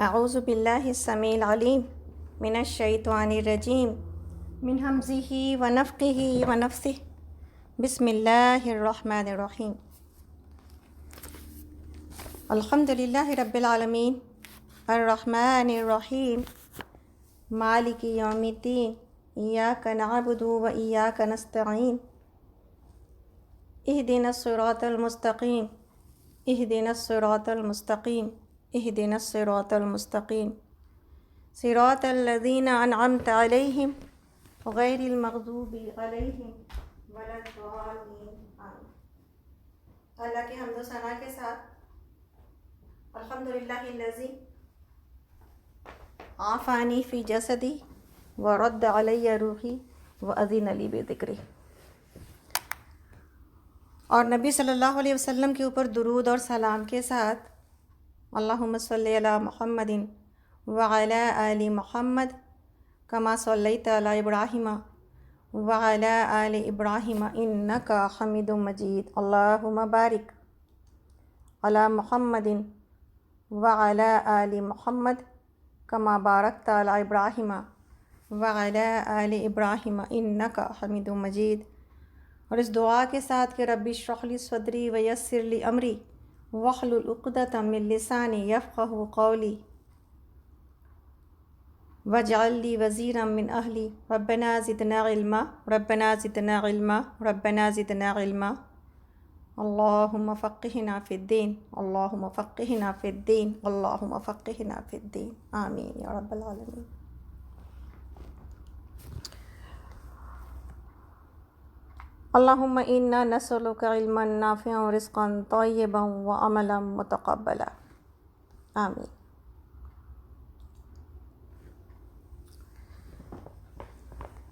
اعوذ باللہ السمیع العلیم من الشیطان الرجیم من ہمزہ ونفخہ ونفثہ بسم اللہ الرحمن الرحیم الحمد للہ رب العالمین الرحمن الرحیم مالک یوم الدین ایاک نعبد و ایاک نستعین اہدنا الصراط المستقیم اہدنا الصراط المستقیم اہدنا الصراط المستقیم صراط الذین انعمت علیہم غیر المغضوب علیہم ولا الضالین آمین۔ اللہ کے حمد و ثنا کے ساتھ الحمدللہ الذی عافانی فی جسدی ورد علی روحی واذن لی بذکری، اور نبی صلی اللہ علیہ وسلم کے اوپر درود اور سلام کے ساتھ اللہم صلی علی محمد وعلی آل محمد کما صلیت علی ابراہیم وعلی آل ابراہیم انک حمید مجید، اللہم بارک علی محمد وعلی آل محمد کما بارکت علی ابراہیم وعلی آل ابراہیم انک حمید مجید۔ اور اس دعا کے ساتھ کہ رب اشرح لی صدری ویسر لی امری واحلل عقدۃ من لسانی یفقہوا قولی واجعل لی وزیرا من اہلی ربنا زدنا علما ربنا زدنا علما ربنا زدنا علما اللہم فقہنا فی الدین اللہم فقہنا فی الدین اللہم فقہنا فی الدین آمین یا رب العالمین۔ اللہم انا نسألک علما نافعا ورزقا طیبا وعملا متقبلا آمین۔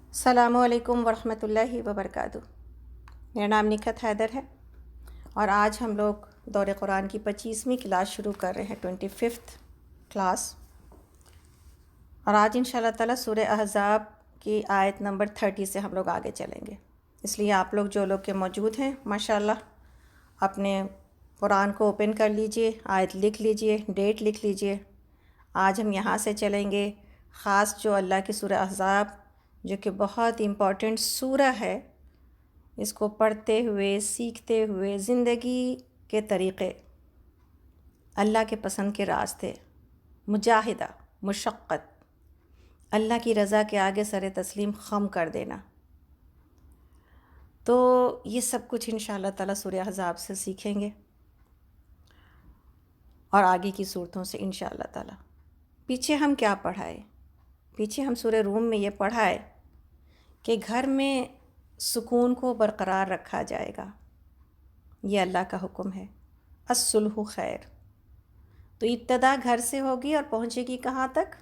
السلام علیکم ورحمۃ اللہ وبرکاتہ۔ میرا نام نکھت حیدر ہے اور آج ہم لوگ دور قرآن کی 25ویں کلاس شروع کر رہے ہیں، 25th کلاس، اور آج انشاءاللہ تعالیٰ سورہ احزاب کی آیت نمبر 30 سے ہم لوگ آگے چلیں گے۔ اس لیے آپ لوگ جو لوگ کے موجود ہیں ماشاءاللہ اپنے قرآن کو اوپن کر لیجئے، آیت لکھ لیجئے، ڈیٹ لکھ لیجئے۔ آج ہم یہاں سے چلیں گے، خاص جو اللہ کی سورہ احزاب جو کہ بہت امپورٹنٹ سورہ ہے، اس کو پڑھتے ہوئے سیکھتے ہوئے زندگی کے طریقے، اللہ کے پسند کے راستے، مجاہدہ، مشقت، اللہ کی رضا کے آگے سر تسلیم خم کر دینا، تو یہ سب کچھ انشاءاللہ تعالیٰ سورہ احزاب سے سیکھیں گے اور آگے کی صورتوں سے انشاءاللہ تعالیٰ۔ پیچھے ہم کیا پڑھائے؟ پیچھے ہم سورہ روم میں یہ پڑھائے کہ گھر میں سکون کو برقرار رکھا جائے گا، یہ اللہ کا حکم ہے، الصلح خیر۔ تو ابتدا گھر سے ہوگی اور پہنچے گی کہاں تک؟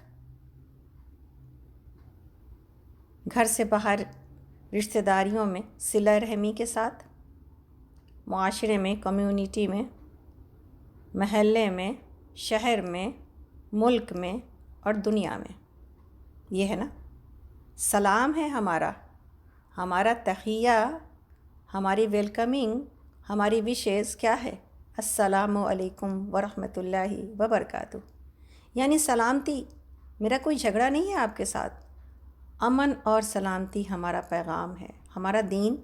گھر سے باہر رشتہ داریوں میں صلہ رحمی کے ساتھ، معاشرے میں، کمیونٹی میں، محلے میں، شہر میں، ملک میں اور دنیا میں۔ یہ ہے نا، سلام ہے ہمارا تحیہ، ہماری ویلکمنگ، ہماری وشیز کیا ہے؟ السلام علیکم ورحمۃ اللہ وبرکاتہ، یعنی سلامتی۔ میرا کوئی جھگڑا نہیں ہے آپ کے ساتھ، امن اور سلامتی ہمارا پیغام ہے۔ ہمارا دین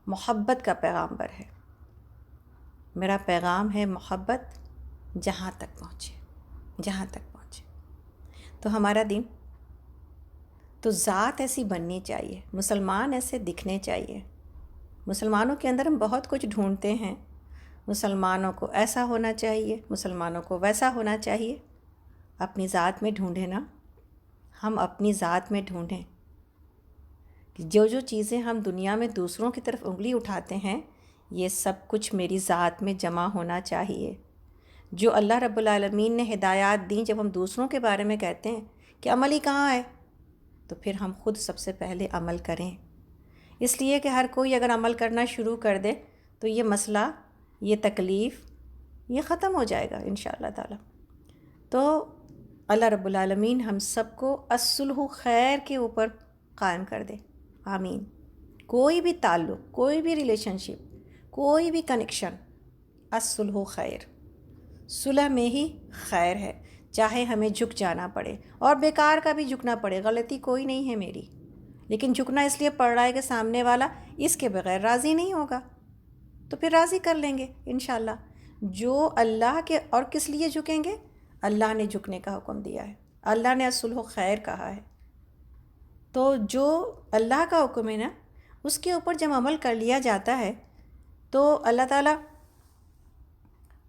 محبت کا پیغامبر ہے، میرا پیغام ہے محبت، جہاں تک پہنچے۔ تو ہمارا دین، تو ذات ایسی بننی چاہیے، مسلمان ایسے دکھنے چاہیے۔ مسلمانوں کے اندر ہم بہت کچھ ڈھونڈتے ہیں، مسلمانوں کو ایسا ہونا چاہیے، مسلمانوں کو ویسا ہونا چاہیے۔ اپنی ذات میں ڈھونڈیں نا، ہم اپنی ذات میں ڈھونڈیں کہ جو چیزیں ہم دنیا میں دوسروں کی طرف انگلی اٹھاتے ہیں، یہ سب کچھ میری ذات میں جمع ہونا چاہیے۔ جو اللہ رب العالمین نے ہدایات دیں، جب ہم دوسروں کے بارے میں کہتے ہیں کہ عمل ہی کہاں ہے، تو پھر ہم خود سب سے پہلے عمل کریں۔ اس لیے کہ ہر کوئی اگر عمل کرنا شروع کر دے تو یہ مسئلہ، یہ تکلیف، یہ ختم ہو جائے گا انشاءاللہ تعالی۔ تو اللہ رب العالمین ہم سب کو الصلح خیر کے اوپر قائم کر دے، آمین۔ کوئی بھی تعلق، کوئی بھی ریلیشن شپ، کوئی بھی کنیکشن، الصلح خیر، صلح میں ہی خیر ہے۔ چاہے ہمیں جھک جانا پڑے اور بیکار کا بھی جھکنا پڑے، غلطی کوئی نہیں ہے میری، لیکن جھکنا اس لیے پڑ رہا ہے کہ سامنے والا اس کے بغیر راضی نہیں ہوگا، تو پھر راضی کر لیں گے انشاءاللہ۔ جو اللہ کے اور کس لیے جھکیں گے؟ اللہ نے جھکنے کا حکم دیا ہے، اللہ نے الصلح خیر کہا ہے، تو جو اللہ کا حکم ہے نا اس کے اوپر جب عمل کر لیا جاتا ہے تو اللہ تعالیٰ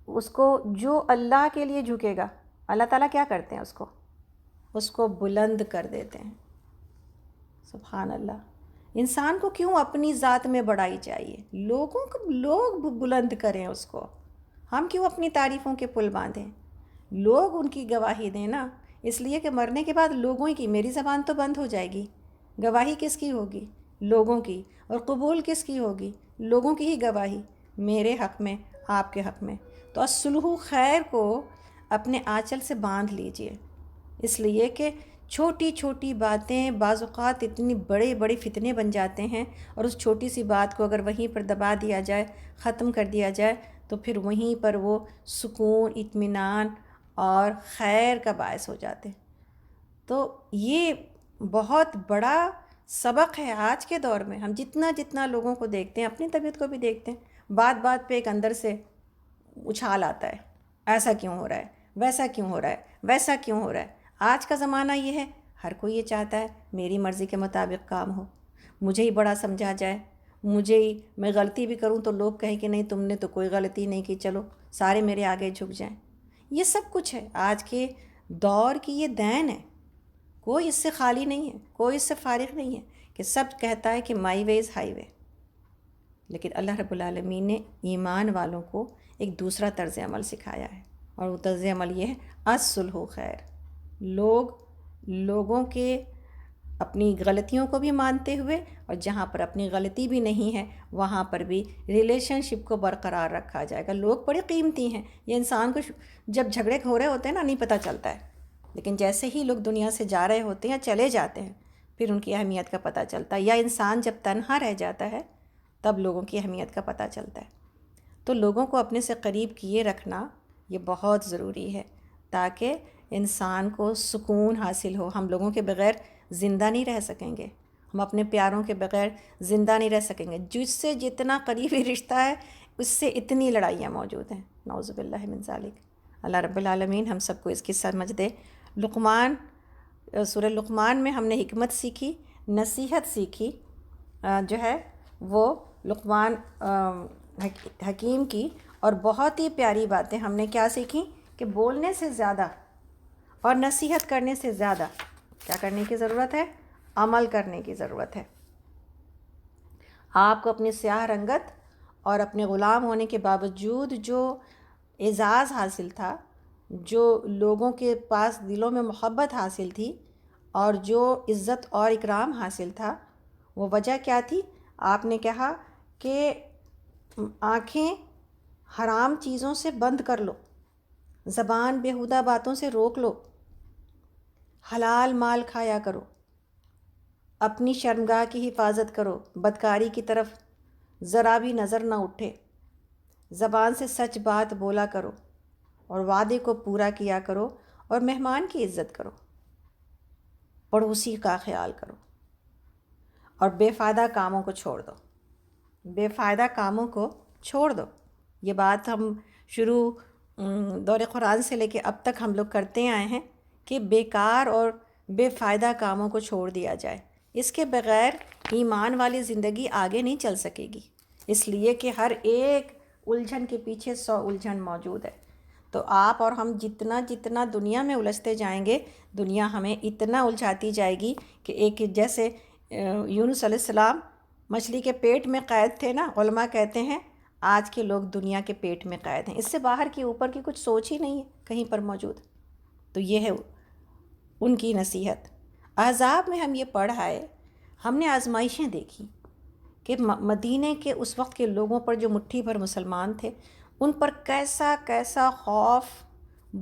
اس کو، جو اللہ کے لیے جھکے گا اللہ تعالیٰ کیا کرتے ہیں، اس کو بلند کر دیتے ہیں۔ سبحان اللہ۔ انسان کو کیوں اپنی ذات میں بڑائی چاہیے؟ لوگ بلند کریں اس کو، ہم کیوں اپنی تعریفوں کے پل باندھیں؟ لوگ ان کی گواہی دیں نا، اس لیے کہ مرنے کے بعد لوگوں ہی کی، میری زبان تو بند ہو جائے گی، گواہی کس کی ہوگی؟ لوگوں کی، اور قبول کس کی ہوگی؟ لوگوں کی ہی گواہی، میرے حق میں، آپ کے حق میں۔ تو الصلح خیر کو اپنے آنچل سے باندھ لیجئے، اس لیے کہ چھوٹی چھوٹی باتیں بعض اوقات اتنی بڑے بڑے فتنے بن جاتے ہیں، اور اس چھوٹی سی بات کو اگر وہیں پر دبا دیا جائے، ختم کر دیا جائے، تو پھر وہیں پر وہ سکون، اطمینان اور خیر کا باعث ہو جاتے ہیں۔ تو یہ بہت بڑا سبق ہے آج کے دور میں۔ ہم جتنا لوگوں کو دیکھتے ہیں، اپنی طبیعت کو بھی دیکھتے ہیں، بات بات پہ ایک اندر سے اچھال آتا ہے، ایسا کیوں ہو رہا ہے، ویسا کیوں ہو رہا ہے، ویسا کیوں ہو رہا ہے۔ آج کا زمانہ یہ ہے، ہر کوئی یہ چاہتا ہے میری مرضی کے مطابق کام ہو، مجھے ہی بڑا سمجھا جائے، مجھے ہی، میں غلطی بھی کروں تو لوگ کہیں کہ نہیں تم نے تو کوئی غلطی نہیں کی، چلو سارے میرے آگے جھک جائیں۔ یہ سب کچھ ہے آج کے دور کی، یہ دین ہے، کوئی اس سے خالی نہیں ہے، کوئی اس سے فارغ نہیں ہے، کہ سب کہتا ہے کہ مائی وے از ہائی وے۔ لیکن اللہ رب العالمین نے ایمان والوں کو ایک دوسرا طرز عمل سکھایا ہے، اور وہ طرز عمل یہ ہے الصلح خیر۔ لوگوں کے اپنی غلطیوں کو بھی مانتے ہوئے، اور جہاں پر اپنی غلطی بھی نہیں ہے وہاں پر بھی ریلیشن شپ کو برقرار رکھا جائے گا۔ لوگ بڑے قیمتی ہیں، یہ انسان کو جب جھگڑے ہو رہے ہوتے ہیں نا نہیں پتہ چلتا ہے، لیکن جیسے ہی لوگ دنیا سے جا رہے ہوتے ہیں، چلے جاتے ہیں، پھر ان کی اہمیت کا پتہ چلتا ہے، یا انسان جب تنہا رہ جاتا ہے تب لوگوں کی اہمیت کا پتہ چلتا ہے۔ تو لوگوں کو اپنے سے قریب کیے رکھنا یہ بہت ضروری ہے، تاکہ انسان کو سکون حاصل ہو۔ ہم لوگوں کے بغیر زندہ نہیں رہ سکیں گے، ہم اپنے پیاروں کے بغیر زندہ نہیں رہ سکیں گے۔ جس سے جتنا قریبی رشتہ ہے اس سے اتنی لڑائیاں موجود ہیں، نعوذ باللہ من ذالک۔ اللہ رب العالمین ہم سب کو اس کی سمجھ دے۔ سورہ لقمان میں ہم نے حکمت سیکھی، نصیحت سیکھی، جو ہے وہ لقمان حکیم کی، اور بہت ہی پیاری باتیں ہم نے کیا سیکھی کہ بولنے سے زیادہ اور نصیحت کرنے سے زیادہ کیا کرنے کی ضرورت ہے؟ عمل کرنے کی ضرورت ہے۔ آپ کو اپنی سیاہ رنگت اور اپنے غلام ہونے کے باوجود جو اعزاز حاصل تھا، جو لوگوں کے پاس دلوں میں محبت حاصل تھی، اور جو عزت اور اکرام حاصل تھا، وہ وجہ کیا تھی؟ آپ نے کہا کہ آنکھیں حرام چیزوں سے بند کر لو، زبان بیہودہ باتوں سے روک لو، حلال مال کھایا کرو، اپنی شرمگاہ کی حفاظت کرو، بدکاری کی طرف ذرا بھی نظر نہ اٹھے، زبان سے سچ بات بولا کرو، اور وعدے کو پورا کیا کرو، اور مہمان کی عزت کرو، پڑوسی کا خیال کرو، اور بے فائدہ کاموں کو چھوڑ دو، بے فائدہ کاموں کو چھوڑ دو۔ یہ بات ہم شروع دور قرآن سے لے کے اب تک ہم لوگ کرتے آئے ہیں کہ بیکار اور بے فائدہ کاموں کو چھوڑ دیا جائے۔ اس کے بغیر ایمان والی زندگی آگے نہیں چل سکے گی، اس لیے کہ ہر ایک الجھن کے پیچھے 100 الجھن موجود ہے۔ تو آپ اور ہم جتنا دنیا میں الجھتے جائیں گے، دنیا ہمیں اتنا الجھاتی جائے گی کہ ایک جیسے یونس علیہ السلام مچھلی کے پیٹ میں قید تھے نا، علماء کہتے ہیں آج کے لوگ دنیا کے پیٹ میں قید ہیں، اس سے باہر کی اوپر کی کچھ سوچ ہی نہیں ہے کہیں پر موجود۔ تو یہ ہے ان کی نصیحت۔ احزاب میں ہم یہ پڑھ آئے، ہم نے آزمائشیں دیکھی کہ مدینے کے اس وقت کے لوگوں پر جو مٹھی بھر مسلمان تھے، ان پر کیسا کیسا خوف،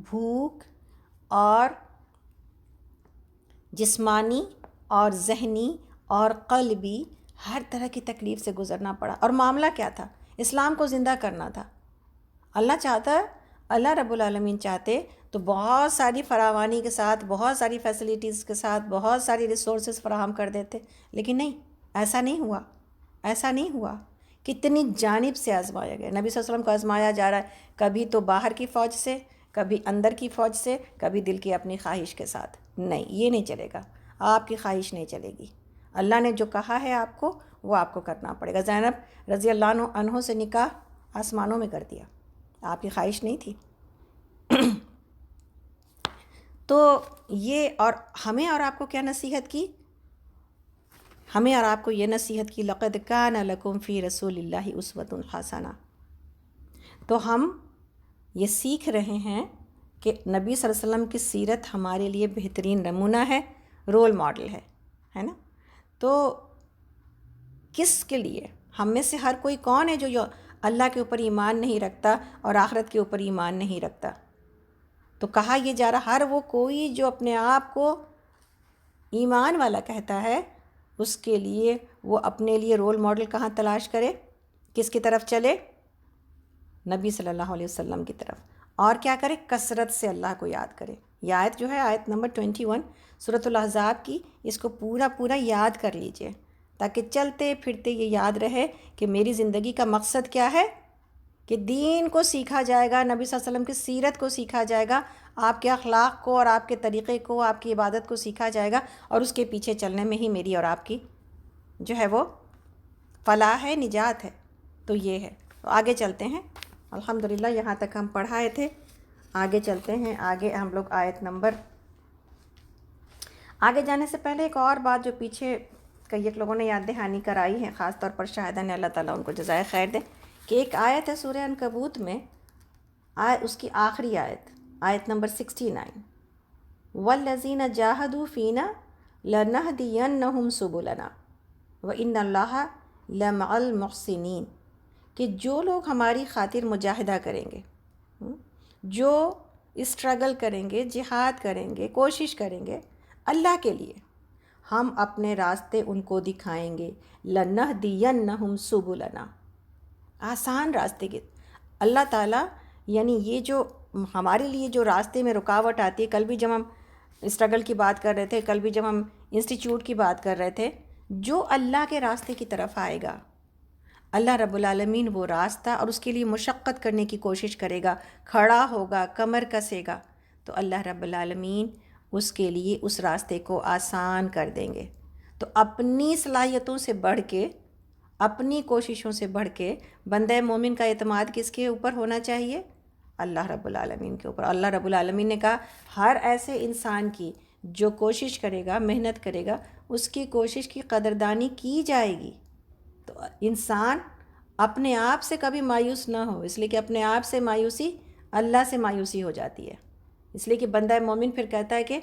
بھوک اور جسمانی اور ذہنی اور قلبی ہر طرح کی تکلیف سے گزرنا پڑا۔ اور معاملہ کیا تھا؟ اسلام کو زندہ کرنا تھا۔ اللہ چاہتا، اللہ رب العالمین چاہتے تو بہت ساری فراوانی کے ساتھ، بہت ساری فیسلٹیز کے ساتھ، بہت ساری ریسورسز فراہم کر دیتے، لیکن نہیں، ایسا نہیں ہوا، ایسا نہیں ہوا۔ کتنی جانب سے آزمایا گیا، نبی صلی اللہ علیہ وسلم کو آزمایا جا رہا ہے، کبھی تو باہر کی فوج سے، کبھی اندر کی فوج سے، کبھی دل کی اپنی خواہش کے ساتھ۔ نہیں، یہ نہیں چلے گا، آپ کی خواہش نہیں چلے گی۔ اللہ نے جو کہا ہے آپ کو، وہ آپ کو کرنا پڑے گا۔ زینب رضی اللہ عنہ سے نکاح آسمانوں میں کر دیا، آپ کی خواہش نہیں تھی۔ تو یہ، اور ہمیں اور آپ کو کیا نصیحت کی؟ ہمیں اور آپ کو یہ نصیحت کی، لَقَدْ كَانَ لَكُمْ فِي رَسُولِ اللَّهِ أُسْوَةٌ حَسَنَةٌ۔ تو ہم یہ سیکھ رہے ہیں کہ نبی صلی اللہ علیہ وسلم کی سیرت ہمارے لیے بہترین نمونہ ہے، رول ماڈل ہے نا؟ تو کس کے لیے؟ ہم میں سے ہر کوئی کون ہے جو اللہ کے اوپر ایمان نہیں رکھتا اور آخرت کے اوپر ایمان نہیں رکھتا؟ تو کہا یہ جا رہا، ہر وہ کوئی جو اپنے آپ کو ایمان والا کہتا ہے، اس کے لیے وہ اپنے لیے رول ماڈل کہاں تلاش کرے؟ کس کی طرف چلے؟ نبی صلی اللہ علیہ وسلم کی طرف۔ اور کیا کرے؟ کثرت سے اللہ کو یاد کرے۔ یہ آیت جو ہے، آیت نمبر 21 سورۃ الاحزاب کی، اس کو پورا یاد کر لیجئے، تاکہ چلتے پھرتے یہ یاد رہے کہ میری زندگی کا مقصد کیا ہے، کہ دین کو سیکھا جائے گا، نبی صلی اللہ علیہ وسلم کی سیرت کو سیکھا جائے گا، آپ کے اخلاق کو اور آپ کے طریقے کو، آپ کی عبادت کو سیکھا جائے گا، اور اس کے پیچھے چلنے میں ہی میری اور آپ کی جو ہے وہ فلاح ہے، نجات ہے۔ تو یہ ہے۔ تو آگے چلتے ہیں، الحمدللہ یہاں تک ہم پڑھائے تھے، آگے چلتے ہیں۔ آگے ہم لوگ آیت نمبر، آگے جانے سے پہلے ایک اور بات جو پیچھے کئی ایک لوگوں نے یاد دہانی کرائی ہے، خاص طور پر شاہدہ نے، اللہ تعالیٰ ان کو جزائے خیر دے، کہ ایک آیت ہے سورہ عنکبوت میں، اس کی آخری آیت، آیت نمبر 69، وَالَّذِينَ جَاهَدُوا فِينَا لَنَهْدِيَنَّهُمْ سُبُلَنَا وَإِنَّ اللَّهَ لَمَعَ الْمُحْسِنِينَ، کہ جو لوگ ہماری خاطر مجاہدہ کریں گے، جو اسٹرگل کریں گے، جہاد کریں گے، کوشش کریں گے اللہ کے لیے، ہم اپنے راستے ان کو دکھائیں گے، لَنَهْدِيَنَّهُمْ سُبُلَنَا، آسان راستے کے۔ اللہ تعالیٰ یعنی یہ جو ہمارے لیے جو راستے میں رکاوٹ آتی ہے، کل بھی جب ہم اسٹرگل کی بات کر رہے تھے، کل بھی جب ہم انسٹیٹیوٹ کی بات کر رہے تھے، جو اللہ کے راستے کی طرف آئے گا، اللہ رب العالمین وہ راستہ اور اس کے لیے مشقت کرنے کی کوشش کرے گا، کھڑا ہوگا، کمر کسے گا، تو اللہ رب العالمین اس کے لیے اس راستے کو آسان کر دیں گے۔ تو اپنی صلاحیتوں سے بڑھ کے، اپنی کوششوں سے بڑھ کے بندہ مومن کا اعتماد کس کے اوپر ہونا چاہیے؟ اللہ رب العالمین کے اوپر۔ اللہ رب العالمین نے کہا ہر ایسے انسان کی جو کوشش کرے گا، محنت کرے گا، اس کی کوشش کی قدردانی کی جائے گی۔ تو انسان اپنے آپ سے کبھی مایوس نہ ہو، اس لیے کہ اپنے آپ سے مایوسی اللہ سے مایوسی ہو جاتی ہے۔ اس لیے کہ بندہ مومن پھر کہتا ہے کہ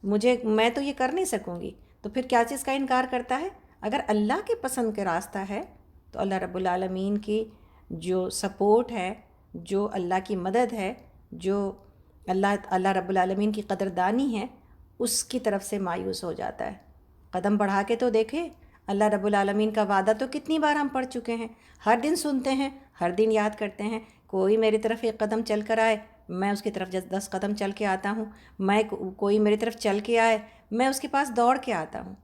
میں تو یہ کر نہیں سکوں گی، تو پھر کیا چیز کا انکار کرتا ہے؟ اگر اللہ کے پسند کے راستہ ہے تو اللہ رب العالمین کی جو سپورٹ ہے، جو اللہ کی مدد ہے، جو اللہ رب العالمین کی قدردانی ہے، اس کی طرف سے مایوس ہو جاتا ہے۔ قدم بڑھا کے تو دیکھے، اللہ رب العالمین کا وعدہ تو کتنی بار ہم پڑھ چکے ہیں، ہر دن سنتے ہیں، ہر دن یاد کرتے ہیں، کوئی میری طرف ایک قدم چل کر آئے، میں اس کی طرف 10 قدم چل کے آتا ہوں، کوئی میری طرف چل کے آئے، میں اس کے پاس دوڑ کے آتا ہوں۔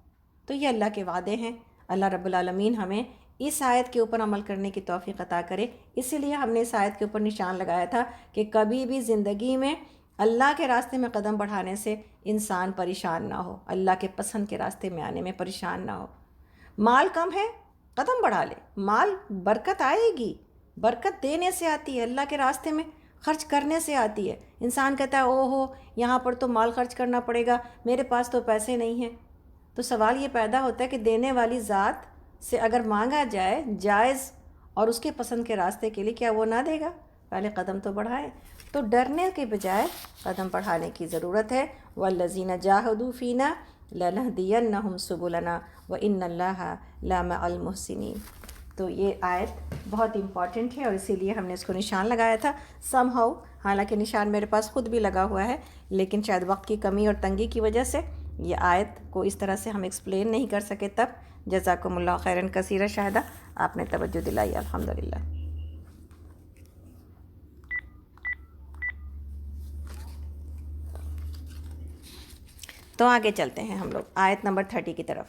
تو یہ اللہ کے وعدے ہیں۔ اللہ رب العالمین ہمیں اس آیت کے اوپر عمل کرنے کی توفیق عطا کرے۔ اسی لیے ہم نے اس آیت کے اوپر نشان لگایا تھا کہ کبھی بھی زندگی میں اللہ کے راستے میں قدم بڑھانے سے انسان پریشان نہ ہو، اللہ کے پسند کے راستے میں آنے میں پریشان نہ ہو۔ مال کم ہے، قدم بڑھا لے، مال برکت آئے گی، برکت دینے سے آتی ہے، اللہ کے راستے میں خرچ کرنے سے آتی ہے۔ انسان کہتا ہے او ہو یہاں پر تو مال خرچ کرنا پڑے گا، میرے پاس تو پیسے نہیں ہیں۔ تو سوال یہ پیدا ہوتا ہے کہ دینے والی ذات سے اگر مانگا جائے جائز اور اس کے پسند کے راستے کے لیے، کیا وہ نہ دے گا؟ پہلے قدم تو بڑھائے۔ تو ڈرنے کے بجائے قدم بڑھانے کی ضرورت ہے۔ وَالَّذِينَ جَاهَدُوا فِينَا لَنَهْدِيَنَّهُمْ سُبُلَنَا وَإِنَّ اللَّهَ لَمَعَ الْمُحْسِنِينَ۔ تو یہ آیت بہت امپورٹنٹ ہے اور اسی لیے ہم نے اس کو نشان لگایا تھا سم ہاؤ، حالانکہ نشان میرے پاس خود بھی لگا ہوا ہے، لیکن شاید وقت کی کمی اور تنگی کی وجہ سے یہ آیت کو اس طرح سے ہم ایکسپلین نہیں کر سکے تب۔ جزاکم اللہ خیراً کثیرا شاہدہ، آپ نے توجہ دلائی، الحمدللہ۔ تو آگے چلتے ہیں ہم لوگ آیت نمبر 30 کی طرف.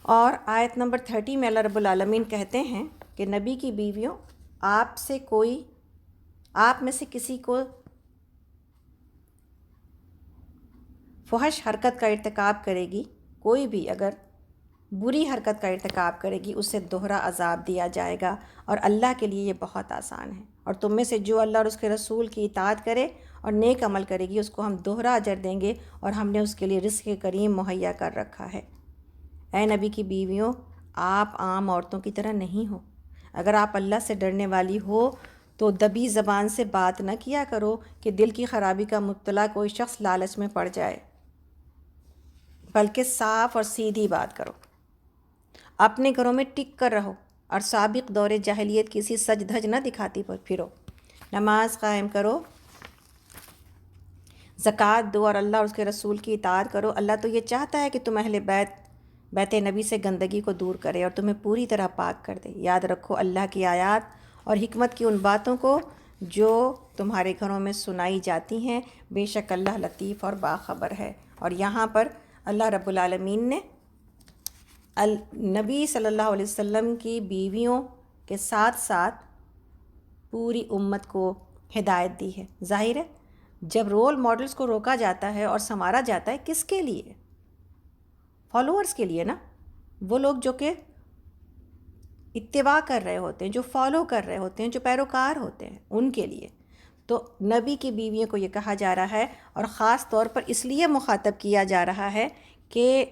اور آیت نمبر 30 میں اللہ رب العالمین کہتے ہیں کہ نبی کی بیویوں، آپ میں سے کسی کو فحش حرکت کا ارتکاب کرے گی، کوئی بھی اگر بری حرکت کا ارتکاب کرے گی، اسے دوہرا عذاب دیا جائے گا، اور اللہ کے لیے یہ بہت آسان ہے. اور تم میں سے جو اللہ اور اس کے رسول کی اطاعت کرے اور نیک عمل کرے گی، اس کو ہم دوہرا اجر دیں گے، اور ہم نے اس کے لیے رزق کریم مہیا کر رکھا ہے. اے نبی کی بیویوں، آپ عام عورتوں کی طرح نہیں ہو. اگر آپ اللہ سے ڈرنے والی ہو تو دبی زبان سے بات نہ کیا کرو کہ دل کی خرابی کا مبتلا کوئی شخص لالچ میں پڑ جائے، بلکہ صاف اور سیدھی بات کرو. اپنے گھروں میں ٹک کر رہو اور سابق دور جاہلیت کسی سج دھج نہ دکھاتی پھرو. نماز قائم کرو، زکوٰۃ دو، اور اللہ اور اس کے رسول کی اطاعت کرو. اللہ تو یہ چاہتا ہے کہ تم اہل بیت نبی سے گندگی کو دور کرے اور تمہیں پوری طرح پاک کر دے. یاد رکھو اللہ کی آیات اور حکمت کی ان باتوں کو جو تمہارے گھروں میں سنائی جاتی ہیں. بے شک اللہ لطیف اور باخبر ہے. اور یہاں پر اللہ رب العالمین نے نبی صلی اللہ علیہ وسلم کی بیویوں کے ساتھ ساتھ پوری امت کو ہدایت دی ہے. ظاہر ہے جب رول ماڈلز کو روکا جاتا ہے اور سنوارا جاتا ہے، کس کے لیے؟ فالوورز کے لیے نا. وہ لوگ جو کہ اتباع کر رہے ہوتے ہیں، جو فالو کر رہے ہوتے ہیں، جو پیروکار ہوتے ہیں، ان کے لیے. تو نبی کی بیویوں کو یہ کہا جا رہا ہے، اور خاص طور پر اس لیے مخاطب کیا جا رہا ہے کہ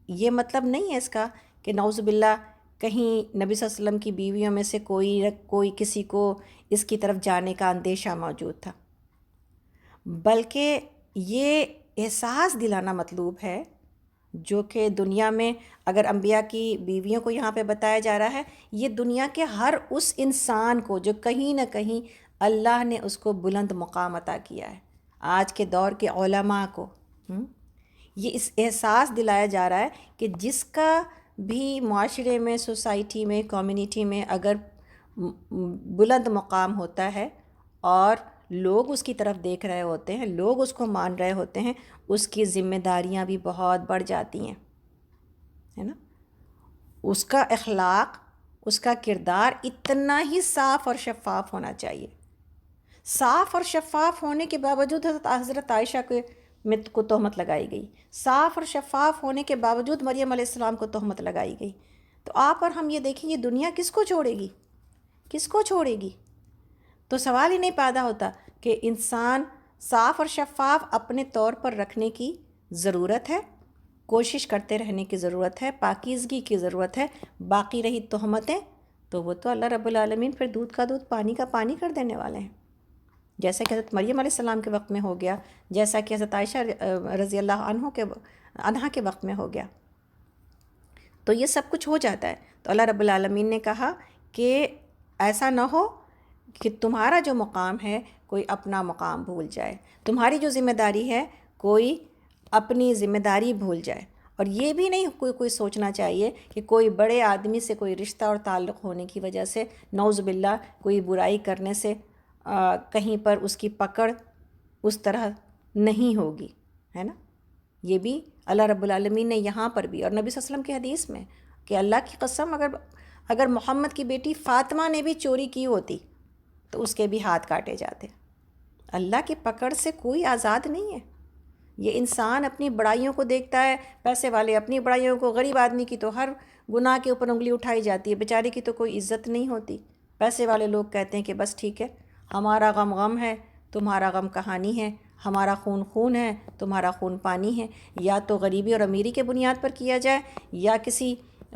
یہ مطلب نہیں ہے اس کا کہ نعوذ باللہ کہیں نبی صلی اللہ علیہ وسلم کی بیویوں میں سے کوئی کسی کو اس کی طرف جانے کا اندیشہ موجود تھا، بلکہ یہ احساس دلانا مطلوب ہے جو کہ دنیا میں اگر انبیاء کی بیویوں کو یہاں پہ بتایا جا رہا ہے، یہ دنیا کے ہر اس انسان کو جو کہیں نہ کہیں اللہ نے اس کو بلند مقام عطا کیا ہے. آج کے دور کے علماء کو یہ اس احساس دلایا جا رہا ہے کہ جس کا بھی معاشرے میں، سوسائٹی میں، کمیونٹی میں اگر بلند مقام ہوتا ہے اور لوگ اس کی طرف دیکھ رہے ہوتے ہیں، لوگ اس کو مان رہے ہوتے ہیں، اس کی ذمہ داریاں بھی بہت بڑھ جاتی ہیں، ہے نا. اس کا اخلاق، اس کا کردار اتنا ہی صاف اور شفاف ہونا چاہیے. صاف اور شفاف ہونے کے باوجود حضرت عائشہ کو تہمت لگائی گئی، صاف اور شفاف ہونے کے باوجود مریم علیہ السلام کو تہمت لگائی گئی. تو آپ اور ہم یہ دیکھیں یہ دنیا کس کو چھوڑے گی؟ کس کو چھوڑے گی؟ تو سوال ہی نہیں پیدا ہوتا کہ انسان صاف اور شفاف اپنے طور پر رکھنے کی ضرورت ہے، کوشش کرتے رہنے کی ضرورت ہے، پاکیزگی کی ضرورت ہے. باقی رہی تہمتیں تو وہ تو اللہ رب العالمین پھر دودھ کا دودھ پانی کا پانی کر دینے والے ہیں، جیسا کہ حضرت مریم علیہ السلام کے وقت میں ہو گیا، جیسا کہ حضرت عائشہ رضی اللہ عنہا کے وقت میں ہو گیا. تو یہ سب کچھ ہو جاتا ہے. تو اللہ رب العالمین نے کہا کہ ایسا نہ ہو کہ تمہارا جو مقام ہے کوئی اپنا مقام بھول جائے، تمہاری جو ذمہ داری ہے کوئی اپنی ذمہ داری بھول جائے. اور یہ بھی نہیں کوئی سوچنا چاہیے کہ کوئی بڑے آدمی سے کوئی رشتہ اور تعلق ہونے کی وجہ سے نعوذ باللہ کوئی برائی کرنے سے کہیں پر اس کی پکڑ اس طرح نہیں ہوگی، ہے نا. یہ بھی اللہ رب العالمین نے یہاں پر بھی، اور نبی صلی اللہ علیہ وسلم کی حدیث میں کہ اللہ کی قسم اگر محمد کی بیٹی فاطمہ نے بھی چوری کی ہوتی تو اس کے بھی ہاتھ کاٹے جاتے. اللہ کی پکڑ سے کوئی آزاد نہیں ہے. یہ انسان اپنی بڑائیوں کو دیکھتا ہے، پیسے والے اپنی بڑائیوں کو، غریب آدمی کی تو ہر گناہ کے اوپر انگلی اٹھائی جاتی ہے، بیچارے کی تو کوئی عزت نہیں ہوتی. پیسے والے لوگ کہتے ہیں کہ بس ٹھیک ہے، ہمارا غم غم ہے، تمہارا غم کہانی ہے، ہمارا خون خون ہے، تمہارا خون پانی ہے. یا تو غریبی اور امیری کے بنیاد پر کیا جائے، یا کسی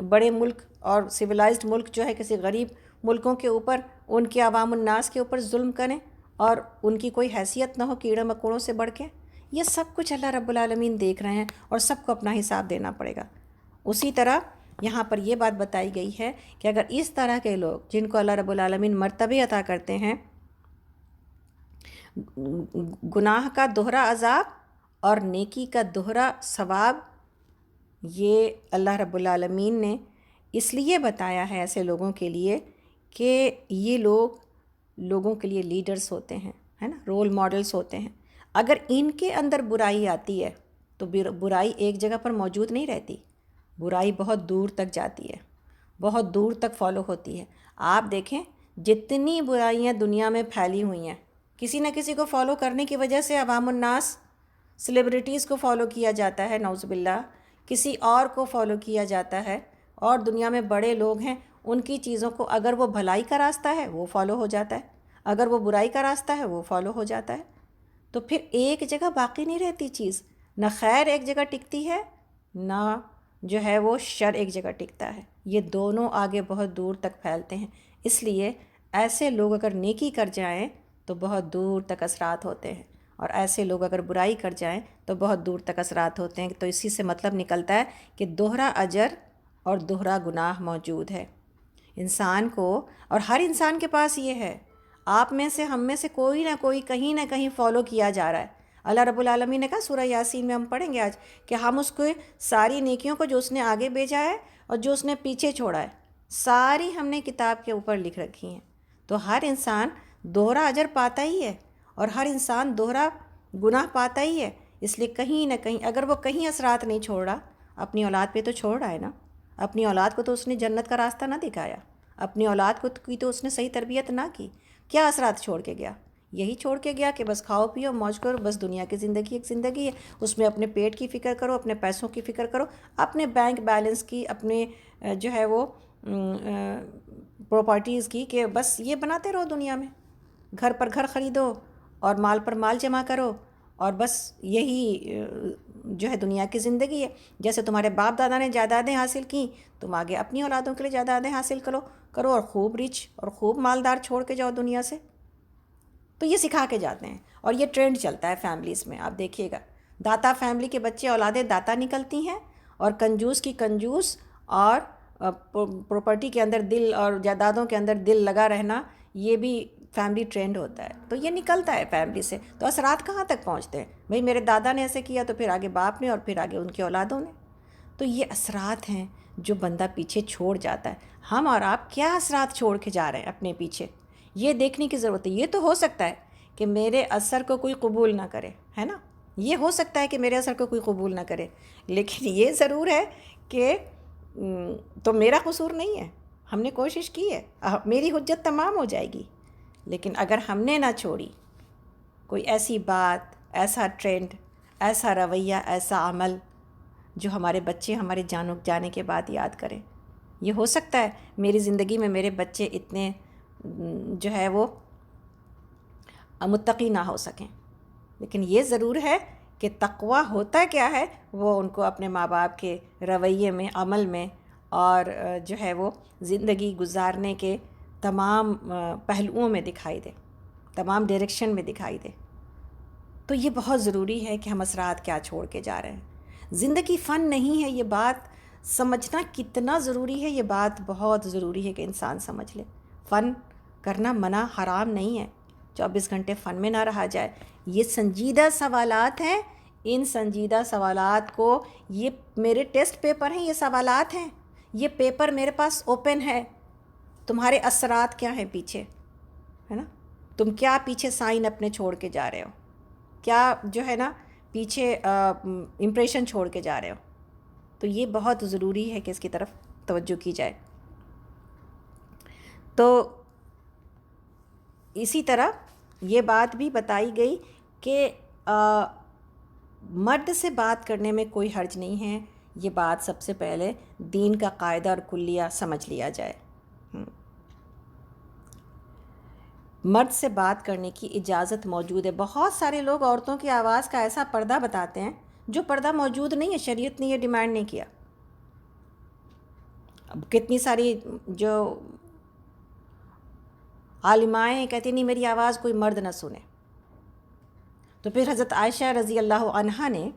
بڑے ملک اور سویلائزڈ ملک جو ہے کسی غریب ملکوں کے اوپر ان کے عوام الناس کے اوپر ظلم کریں اور ان کی کوئی حیثیت نہ ہو کیڑے مکوڑوں سے بڑھ کے. یہ سب کچھ اللہ رب العالمین دیکھ رہے ہیں اور سب کو اپنا حساب دینا پڑے گا. اسی طرح یہاں پر یہ بات بتائی گئی ہے کہ اگر اس طرح کے لوگ جن کو اللہ رب العالمین مرتبے عطا کرتے ہیں، گناہ کا دوہرا عذاب اور نیکی کا دوہرا ثواب، یہ اللہ رب العالمین نے اس لیے بتایا ہے ایسے لوگوں کے لیے کہ یہ لوگوں کے لیے لیڈرز ہوتے ہیں، ہے نا، رول ماڈلز ہوتے ہیں. اگر ان کے اندر برائی آتی ہے تو برائی ایک جگہ پر موجود نہیں رہتی، برائی بہت دور تک جاتی ہے، بہت دور تک فالو ہوتی ہے۔ آپ دیکھیں جتنی برائیاں دنیا میں پھیلی ہوئی ہیں، کسی نہ کسی کو فالو کرنے کی وجہ سے عوام الناس، سلیبریٹیز کو فالو کیا جاتا ہے، نعوذ باللہ، کسی اور کو فالو کیا جاتا ہے، اور دنیا میں بڑے لوگ ہیں ان کی چیزوں کو اگر وہ بھلائی کا راستہ ہے وہ فالو ہو جاتا ہے، اگر وہ برائی کا راستہ ہے وہ فالو ہو جاتا ہے۔ تو پھر ایک جگہ باقی نہیں رہتی چیز، نہ خیر ایک جگہ ٹکتی ہے، نہ جو ہے وہ شر ایک جگہ ٹکتا ہے، یہ دونوں آگے بہت دور تک پھیلتے ہیں۔ اس لیے ایسے لوگ اگر نیکی کر جائیں تو بہت دور تک اثرات ہوتے ہیں، اور ایسے لوگ اگر برائی کر جائیں تو بہت دور تک اثرات ہوتے ہیں۔ تو اسی سے مطلب نکلتا ہے کہ دوہرا اجر اور دوہرا گناہ موجود ہے انسان کو، اور ہر انسان کے پاس یہ ہے۔ آپ میں سے، ہم میں سے کوئی نہ کوئی کہیں نہ کہیں فالو کیا جا رہا ہے۔ اللہ رب العالمین نے کہا سورہ یاسین میں ہم پڑھیں گے آج کہ ہم اس کو ساری نیکیوں کو جو اس نے آگے بھیجا ہے اور جو اس نے پیچھے چھوڑا ہے ساری ہم نے کتاب کے اوپر لکھ رکھی ہیں۔ تو ہر انسان دوہرا اجر پاتا ہی ہے اور ہر انسان دوہرا گناہ پاتا ہی ہے۔ اس لیے کہیں نہ کہیں اگر وہ کہیں اثرات نہیں چھوڑ رہا، اپنی اولاد پہ تو چھوڑ رہا ہے نا، اپنی اولاد کو تو اس نے جنت کا راستہ نہ دکھایا، اپنی اولاد کو کی تو اس نے صحیح تربیت نہ کی، کیا اثرات چھوڑ کے گیا؟ یہی چھوڑ کے گیا کہ بس کھاؤ پیو موج کرو، بس دنیا کی زندگی ایک زندگی ہے، اس میں اپنے پیٹ کی فکر کرو، اپنے پیسوں کی فکر کرو، اپنے بینک بیلنس کی، اپنے جو ہے وہ پراپرٹیز کی، کہ بس یہ بناتے رہو دنیا میں، گھر پر گھر خریدو اور مال پر مال جمع کرو، اور بس یہی جو ہے دنیا کی زندگی ہے۔ جیسے تمہارے باپ دادا نے جائیدادیں حاصل کیں، تم آگے اپنی اولادوں کے لیے جائیدادیں حاصل کرو اور خوب رچ اور خوب مالدار چھوڑ کے جاؤ دنیا سے۔ تو یہ سکھا کے جاتے ہیں، اور یہ ٹرینڈ چلتا ہے فیملیز میں۔ آپ دیکھیے گا داتا فیملی کے بچے اولادیں داتا نکلتی ہیں، اور کنجوس کی کنجوس، اور پراپرٹی کے اندر دل اور جائیدادوں کے اندر دل لگا رہنا، یہ بھی فیملی ٹرینڈ ہوتا ہے۔ تو یہ نکلتا ہے فیملی سے، تو اثرات کہاں تک پہنچتے ہیں؟ بھئی میرے دادا نے ایسے کیا تو پھر آگے باپ نے، اور پھر آگے ان کی اولادوں نے۔ تو یہ اثرات ہیں جو بندہ پیچھے چھوڑ جاتا ہے۔ ہم اور آپ کیا اثرات چھوڑ کے جا رہے ہیں اپنے پیچھے، یہ دیکھنے کی ضرورت ہے۔ یہ تو ہو سکتا ہے کہ میرے اثر کو کوئی قبول نہ کرے، ہے نا، یہ ہو سکتا ہے کہ میرے اثر کو کوئی قبول نہ کرے، لیکن یہ ضرور ہے کہ تو میرا قصور نہیں ہے، ہم نے کوشش کی ہے، میری حجت تمام ہو جائے گی۔ لیکن اگر ہم نے نہ چھوڑی کوئی ایسی بات، ایسا ٹرینڈ، ایسا رویہ، ایسا عمل جو ہمارے بچے ہمارے جانے کے بعد یاد کریں، یہ ہو سکتا ہے میری زندگی میں میرے بچے اتنے جو ہے وہ متقی نہ ہو سکیں، لیکن یہ ضرور ہے کہ تقویٰ ہوتا کیا ہے وہ ان کو اپنے ماں باپ کے رویے میں، عمل میں، اور جو ہے وہ زندگی گزارنے کے تمام پہلوؤں میں دکھائی دے، تمام ڈائریکشن میں دکھائی دے۔ تو یہ بہت ضروری ہے کہ ہم اثرات کیا چھوڑ کے جا رہے ہیں۔ زندگی فن نہیں ہے، یہ بات سمجھنا کتنا ضروری ہے، یہ بات بہت ضروری ہے کہ انسان سمجھ لے۔ فن کرنا منع، حرام نہیں ہے، 24 گھنٹے فن میں نہ رہا جائے۔ یہ سنجیدہ سوالات ہیں، ان سنجیدہ سوالات کو، یہ میرے ٹیسٹ پیپر ہیں، یہ سوالات ہیں، یہ پیپر میرے پاس اوپن ہے۔ تمہارے اثرات کیا ہیں پیچھے، ہے نا، تم کیا پیچھے سائن اپنے چھوڑ کے جا رہے ہو، کیا جو ہے نا پیچھے امپریشن چھوڑ کے جا رہے ہو۔ تو یہ بہت ضروری ہے کہ اس کی طرف توجہ کی جائے۔ تو اسی طرح یہ بات بھی بتائی گئی کہ مرد سے بات کرنے میں کوئی حرج نہیں ہے، یہ بات سب سے پہلے دین کا قاعدہ اور کلیہ سمجھ لیا جائے۔ مرد سے بات کرنے کی اجازت موجود ہے۔ بہت سارے لوگ عورتوں کی آواز کا ایسا پردہ بتاتے ہیں جو پردہ موجود نہیں ہے، شریعت نے یہ ڈیمانڈ نہیں کیا۔ اب کتنی ساری جو عالمائیں کہتی نہیں میری آواز کوئی مرد نہ سنے۔ تو پھر حضرت عائشہ رضی اللہ عنہا نے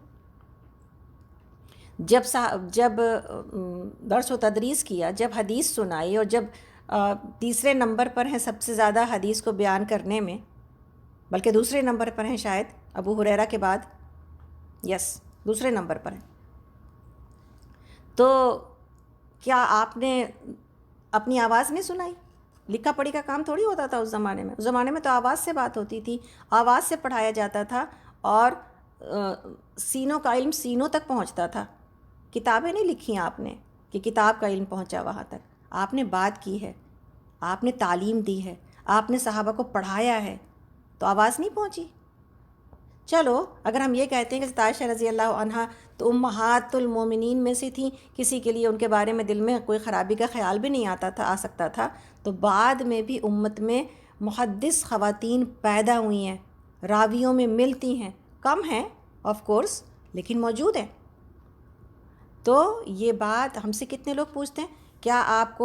جب درس و تدریس کیا، جب حدیث سنائی، اور جب تیسرے نمبر پر ہیں سب سے زیادہ حدیث کو بیان کرنے میں، بلکہ دوسرے نمبر پر ہیں شاید ابو ہریرہ کے بعد، دوسرے نمبر پر ہیں، تو کیا آپ نے اپنی آواز میں سنائی؟ لکھا پڑھی کا کام تھوڑی ہوتا تھا اس زمانے میں تو آواز سے بات ہوتی تھی، آواز سے پڑھایا جاتا تھا، اور سینوں کا علم سینوں تک پہنچتا تھا. کتابیں نہیں لکھی آپ نے کہ کتاب کا علم پہنچا وہاں تک. آپ نے بات کی ہے, آپ نے تعلیم دی ہے, آپ نے صحابہ کو پڑھایا ہے, تو آواز نہیں پہنچی. چلو اگر ہم یہ کہتے ہیں کہ عائشہ رضی اللہ عنہا تو امہات المومنین میں سے تھیں, کسی کے لیے ان کے بارے میں دل میں کوئی خرابی کا خیال بھی نہیں آ سکتا تھا, تو بعد میں بھی امت میں محدث خواتین پیدا ہوئی ہیں, راویوں میں ملتی ہیں, کم ہیں آف کورس لیکن موجود ہیں. تو یہ بات ہم سے کتنے لوگ پوچھتے ہیں کیا آپ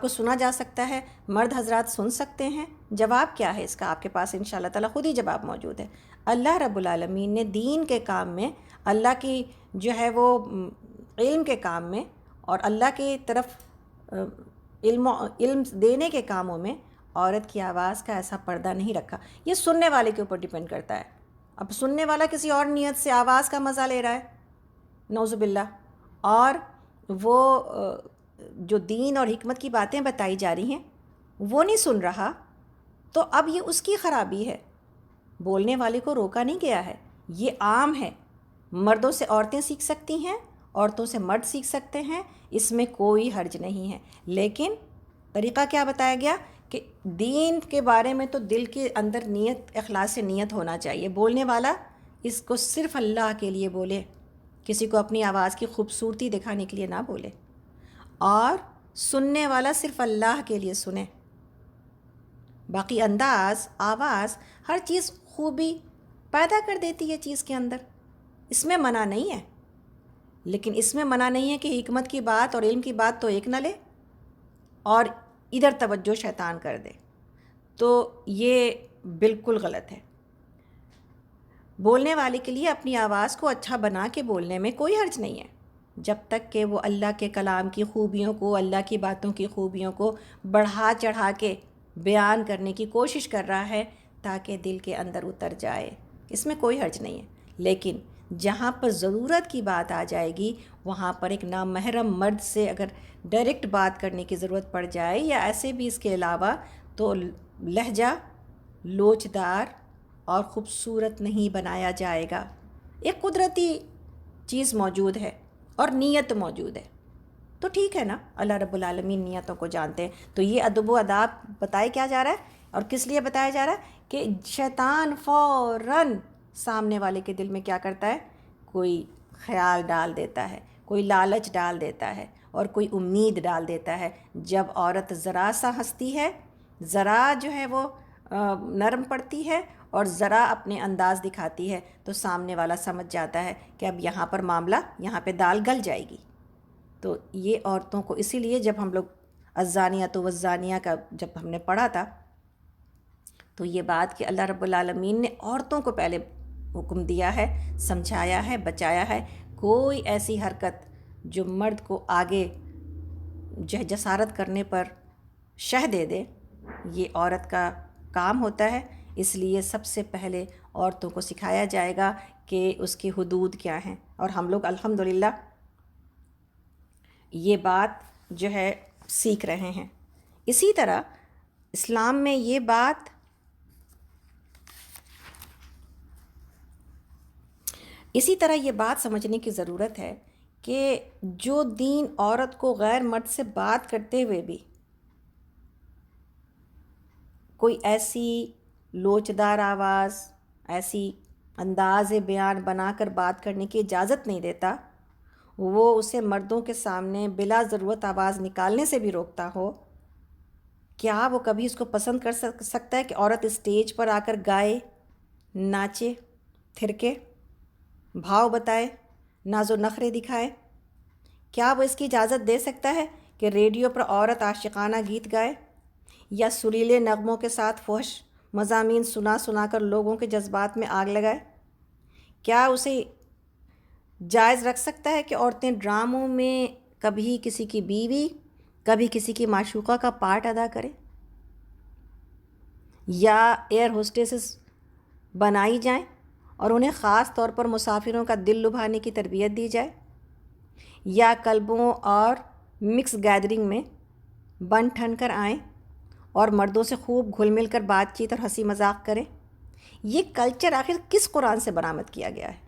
کو سنا جا سکتا ہے, مرد حضرات سن سکتے ہیں؟ جواب کیا ہے اس کا؟ آپ کے پاس ان شاء اللہ تعالیٰ خود ہی جواب موجود ہے. اللہ رب العالمین نے دین کے کام میں, اللہ کی جو ہے وہ علم کے کام میں اور اللہ کی طرف علم دینے کے کاموں میں عورت کی آواز کا ایسا پردہ نہیں رکھا. یہ سننے والے کے اوپر ڈیپینڈ کرتا ہے. اب سننے والا کسی اور نیت سے آواز کا مزہ لے رہا ہے, نعوذ باللہ, اور وہ جو دین اور حکمت کی باتیں بتائی جا رہی ہیں وہ نہیں سن رہا, تو اب یہ اس کی خرابی ہے. بولنے والے کو روکا نہیں گیا ہے, یہ عام ہے. مردوں سے عورتیں سیکھ سکتی ہیں, عورتوں سے مرد سیکھ سکتے ہیں, اس میں کوئی حرج نہیں ہے. لیکن طریقہ کیا بتایا گیا کہ دین کے بارے میں تو دل کے اندر نیت, اخلاص نیت ہونا چاہیے. بولنے والا اس کو صرف اللہ کے لیے بولے, کسی کو اپنی آواز کی خوبصورتی دکھانے کے لیے نہ بولے, اور سننے والا صرف اللہ کے لیے سنے. باقی انداز, آواز, ہر چیز خوبی پیدا کر دیتی ہے چیز کے اندر, اس میں منع نہیں ہے. لیکن اس میں منع نہیں ہے کہ حکمت کی بات اور علم کی بات تو ایک نہ لے اور ادھر توجہ شیطان کر دے, تو یہ بالکل غلط ہے. بولنے والے کے لیے اپنی آواز کو اچھا بنا کے بولنے میں کوئی حرج نہیں ہے, جب تک کہ وہ اللہ کے کلام کی خوبیوں کو, اللہ کی باتوں کی خوبیوں کو بڑھا چڑھا کے بیان کرنے کی کوشش کر رہا ہے تاکہ دل کے اندر اتر جائے, اس میں کوئی حرج نہیں ہے. لیکن جہاں پر ضرورت کی بات آ جائے گی, وہاں پر ایک نامحرم مرد سے اگر ڈائریکٹ بات کرنے کی ضرورت پڑ جائے یا ایسے بھی اس کے علاوہ, تو لہجہ لوچدار اور خوبصورت نہیں بنایا جائے گا. ایک قدرتی چیز موجود ہے اور نیت موجود ہے, تو ٹھیک ہے نا, اللہ رب العالمین نیتوں کو جانتے ہیں. تو یہ ادب و آداب بتائے کیا جا رہا ہے اور کس لیے بتایا جا رہا ہے کہ شیطان فوراً سامنے والے کے دل میں کیا کرتا ہے, کوئی خیال ڈال دیتا ہے, کوئی لالچ ڈال دیتا ہے اور کوئی امید ڈال دیتا ہے. جب عورت ذرا سا ہنستی ہے, ذرا جو ہے وہ نرم پڑتی ہے اور ذرا اپنے انداز دکھاتی ہے, تو سامنے والا سمجھ جاتا ہے کہ اب یہاں پر معاملہ, یہاں پہ دال گل جائے گی. تو یہ عورتوں کو, اسی لیے جب ہم لوگ الزانیۃ والزانیہ کا جب ہم نے پڑھا تھا, تو یہ بات کہ اللہ رب العالمین نے عورتوں کو پہلے حکم دیا ہے, سمجھایا ہے, بچایا ہے. کوئی ایسی حرکت جو مرد کو آگے جسارت کرنے پر شہ دے دے, یہ عورت کا کام ہوتا ہے. اس لیے سب سے پہلے عورتوں کو سکھایا جائے گا کہ اس کی حدود کیا ہیں, اور ہم لوگ الحمدللہ یہ بات جو ہے سیکھ رہے ہیں. اسی طرح اسلام میں یہ بات سمجھنے کی ضرورت ہے کہ جو دین عورت کو غیر مرد سے بات کرتے ہوئے بھی کوئی ایسی لوچدار آواز, ایسی انداز بیان بنا کر بات کرنے کی اجازت نہیں دیتا, وہ اسے مردوں کے سامنے بلا ضرورت آواز نکالنے سے بھی روکتا ہو, کیا وہ کبھی اس کو پسند کر سکتا ہے کہ عورت اسٹیج پر آ کر گائے, ناچے, تھرکے, بھاؤ بتائے, ناز و نخرے دکھائے؟ کیا وہ اس کی اجازت دے سکتا ہے کہ ریڈیو پر عورت عاشقانہ گیت گائے یا سریلے نغموں کے ساتھ فحش مضامین سنا کر لوگوں کے جذبات میں آگ لگائے؟ کیا اسے جائز رکھ سکتا ہے کہ عورتیں ڈراموں میں کبھی کسی کی بیوی, کبھی کسی کی معشوقہ کا پارٹ ادا کریں, یا ایئر ہوسٹسز بنائی جائیں اور انہیں خاص طور پر مسافروں کا دل لبھانے کی تربیت دی جائے, یا کلبوں اور مکس گیدرنگ میں بن ٹھن کر آئیں اور مردوں سے خوب گھل مل کر بات چیت اور ہنسی مذاق کریں, یہ کلچر آخر کس قرآن سے برآمد کیا گیا ہے؟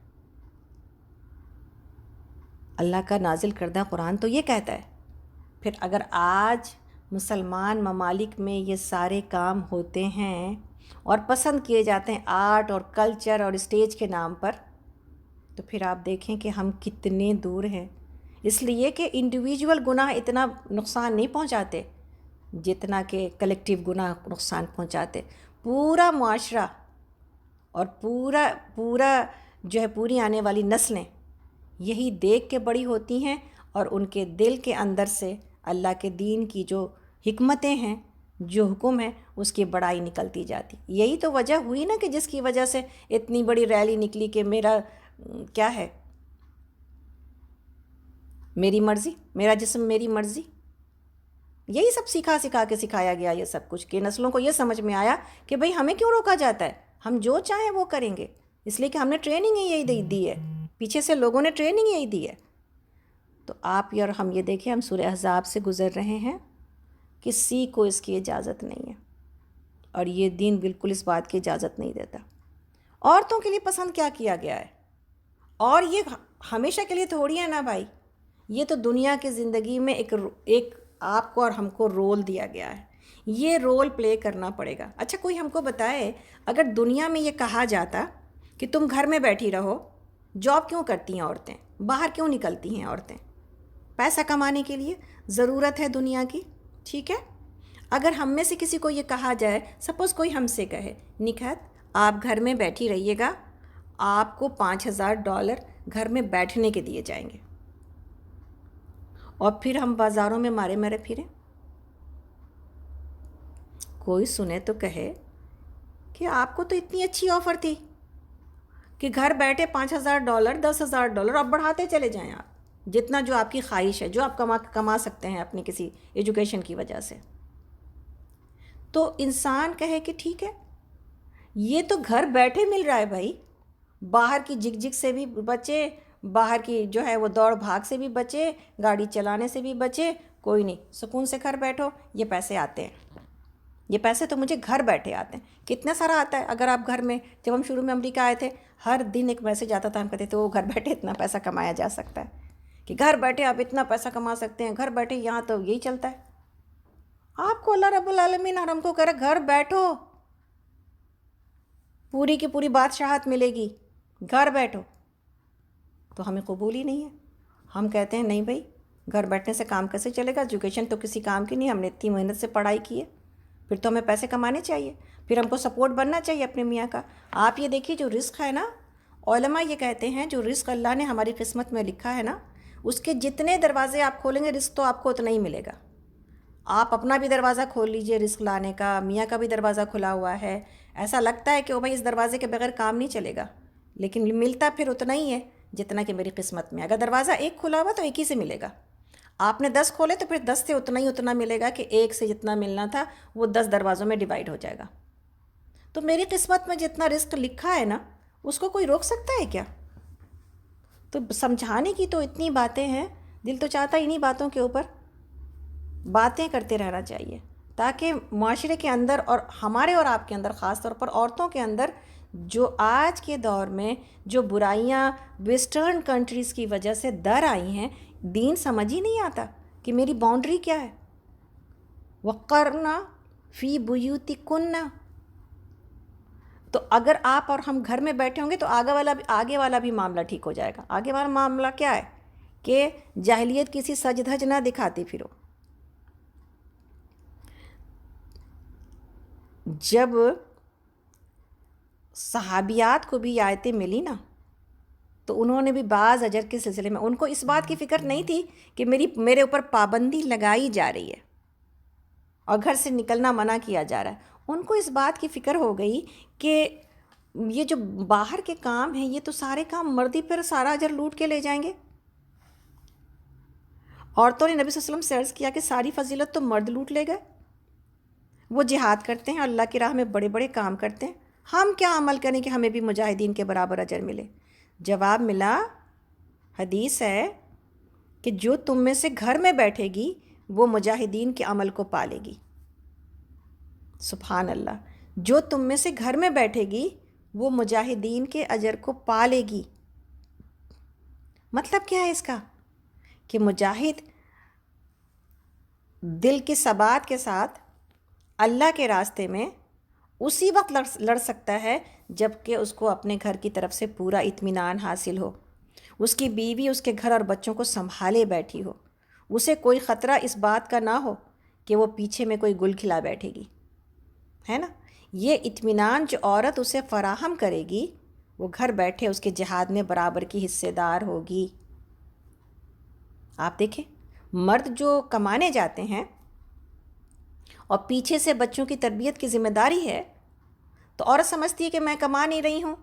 اللہ کا نازل کردہ قرآن تو یہ کہتا ہے. پھر اگر آج مسلمان ممالک میں یہ سارے کام ہوتے ہیں اور پسند کیے جاتے ہیں آرٹ اور کلچر اور اسٹیج کے نام پر، تو پھر آپ دیکھیں کہ ہم کتنے دور ہیں. اس لیے کہ انڈیویجول گناہ اتنا نقصان نہیں پہنچاتے جتنا کہ کلیکٹیو گناہ نقصان پہنچاتے. پورا معاشرہ اور پورا جو ہے پوری آنے والی نسلیں یہی دیکھ کے بڑی ہوتی ہیں، اور ان کے دل کے اندر سے اللہ کے دین کی جو حکمتیں ہیں، جو حکم ہے، اس کی بڑائی نکلتی جاتی. یہی تو وجہ ہوئی نا کہ جس کی وجہ سے اتنی بڑی ریلی نکلی کہ میرا کیا ہے، میری مرضی، میرا جسم میری مرضی. یہی سب سکھا کے سکھایا گیا یہ سب کچھ، کہ نسلوں کو یہ سمجھ میں آیا کہ بھئی ہمیں کیوں روکا جاتا ہے، ہم جو چاہیں وہ کریں گے، اس لیے کہ ہم نے ٹریننگ یہی دی ہے، پیچھے سے لوگوں نے ٹریننگ یہی دی ہے. تو آپ اور ہم یہ دیکھیں، ہم سورہ احزاب سے گزر رہے ہیں، کسی کو اس کی اجازت نہیں ہے، اور یہ دین بالکل اس بات کی اجازت نہیں دیتا. عورتوں کے لیے پسند کیا کیا گیا ہے، اور یہ ہمیشہ کے لیے تھوڑی ہے نا بھائی، یہ تو دنیا کی زندگی میں ایک آپ کو اور ہم کو رول دیا گیا ہے، یہ رول پلے کرنا پڑے گا. اچھا کوئی ہم کو بتائے، اگر دنیا میں یہ کہا جاتا کہ تم گھر میں بیٹھی رہو، جاب کیوں کرتی ہیں عورتیں، باہر کیوں نکلتی ہیں عورتیں؟ پیسہ کمانے کے لیے، ضرورت ہے دنیا کی، ٹھیک ہے. اگر ہم میں سے کسی کو یہ کہا جائے، سپوز کوئی ہم سے کہے نکہت آپ گھر میں بیٹھی رہیے گا، آپ کو $5000 گھر میں بیٹھنے کے دیے جائیں گے، اور پھر ہم بازاروں میں مارے مرے پھریں. کوئی سنے تو کہے کہ آپ کو تو اتنی اچھی آفر تھی کہ گھر بیٹھے $5000 $10,000 آپ بڑھاتے چلے جائیں، آپ جتنا جو آپ کی خواہش ہے، جو آپ کما سکتے ہیں اپنی کسی ایجوکیشن کی وجہ سے. تو انسان کہے کہ ٹھیک ہے، یہ تو گھر بیٹھے مل رہا ہے بھائی، باہر کی جگ جگ سے بھی بچے، باہر کی جو ہے وہ دوڑ بھاگ سے بھی بچے، گاڑی چلانے سے بھی بچے، کوئی نہیں، سکون سے گھر بیٹھو، یہ پیسے آتے ہیں، یہ پیسے تو مجھے گھر بیٹھے آتے ہیں. کتنا سارا آتا ہے. اگر آپ گھر میں، جب ہم شروع میں امریکہ آئے تھے، ہر دن ایک میسیج آتا تھا، ہم کہتے تھے وہ گھر بیٹھے اتنا پیسہ کمایا جا سکتا ہے، کہ گھر بیٹھے آپ اتنا پیسہ کما سکتے ہیں، گھر بیٹھے یہاں تو یہی چلتا ہے. آپ کو اللہ رب العالمین اور ہم کو کہہ رہا گھر بیٹھو، پوری کی پوری بادشاہت ملے گی، گھر بیٹھو. تو ہمیں قبول ہی نہیں ہے. ہم کہتے ہیں نہیں بھائی، گھر بیٹھنے سے کام کیسے چلے گا، ایجوکیشن تو کسی کام کی نہیں، ہم نے اتنی محنت سے پڑھائی کی ہے، پھر تو ہمیں پیسے کمانے چاہیے، پھر ہم کو سپورٹ بننا چاہیے اپنے میاں کا. آپ یہ دیکھیے جو رزق ہے نا، علماء یہ کہتے ہیں جو رزق اللہ نے ہماری قسمت میں لکھا ہے نا، اس کے جتنے دروازے آپ کھولیں گے رزق تو آپ کو اتنا ہی ملے گا. آپ اپنا بھی دروازہ کھول لیجئے رزق لانے کا، میاں کا بھی دروازہ کھلا ہوا ہے، ایسا لگتا ہے کہ وہ بھائی اس دروازے کے بغیر کام نہیں چلے گا، لیکن ملتا پھر اتنا ہی ہے جتنا کہ میری قسمت میں. اگر دروازہ ایک کھلا ہوا تو ایک ہی سے ملے گا، آپ نے 10 کھولے تو پھر 10 سے اتنا ملے گا، کہ ایک سے جتنا ملنا تھا وہ 10 دروازوں میں ڈیوائیڈ ہو جائے گا. تو میری قسمت میں جتنا رزق لکھا ہے نا، اس کو کوئی روک سکتا ہے کیا؟ تو سمجھانے کی تو اتنی باتیں ہیں، دل تو چاہتا انہی باتوں کے اوپر باتیں کرتے رہنا چاہیے، تاکہ معاشرے کے اندر اور ہمارے اور آپ کے اندر، خاص طور پر عورتوں کے اندر، جو آج کے دور میں جو برائیاں ویسٹرن کنٹریز کی وجہ سے در آئی ہیں، دین سمجھ ہی نہیں آتا کہ میری باؤنڈری کیا ہے. وَقَرْنَ فِي بُيُوتِكُنَّ. تو اگر آپ اور ہم گھر میں بیٹھے ہوں گے تو آگے والا بھی معاملہ ٹھیک ہو جائے گا. آگے والا معاملہ کیا ہے کہ جاہلیت کسی سج دھج نہ دکھاتی پھرو. جب صحابیات کو بھی آیتیں ملی نا، تو انہوں نے بھی بعض اجر کے سلسلے میں، ان کو اس بات کی فکر نہیں تھی کہ میرے اوپر پابندی لگائی جا رہی ہے اور گھر سے نکلنا منع کیا جا رہا ہے. ان کو اس بات کی فکر ہو گئی کہ یہ جو باہر کے کام ہیں، یہ تو سارے کام مردی پر سارا اجر لوٹ کے لے جائیں گے. عورتوں نے نبی صلی اللہ علیہ وسلم سے عرض کیا کہ ساری فضیلت تو مرد لوٹ لے گئے، وہ جہاد کرتے ہیں، اللہ کی راہ میں بڑے بڑے کام کرتے ہیں، ہم کیا عمل کریں کہ ہمیں بھی مجاہدین کے برابر اجر ملے؟ جواب ملا، حدیث ہے کہ جو تم میں سے گھر میں بیٹھے گی وہ مجاہدین کے عمل کو پالے گی. سبحان اللہ. جو تم میں سے گھر میں بیٹھے گی وہ مجاہدین کے اجر کو پالے گی۔ مطلب کیا ہے اس کا؟ کہ مجاہد دل کے ثبات کے ساتھ اللہ کے راستے میں اسی وقت لڑ سکتا ہے جب کہ اس کو اپنے گھر کی طرف سے پورا اطمینان حاصل ہو، اس کی بیوی اس کے گھر اور بچوں کو سنبھالے بیٹھی ہو، اسے کوئی خطرہ اس بات کا نہ ہو کہ وہ پیچھے میں کوئی گل کھلا بیٹھے گی، ہے نا۔ یہ اطمینان جو عورت اسے فراہم کرے گی، وہ گھر بیٹھے اس کے جہاد میں برابر کی حصے دار ہوگی۔ آپ دیکھیں، مرد جو کمانے جاتے ہیں اور پیچھے سے بچوں کی تربیت کی ذمہ داری ہے، تو عورت سمجھتی ہے کہ میں کما نہیں رہی ہوں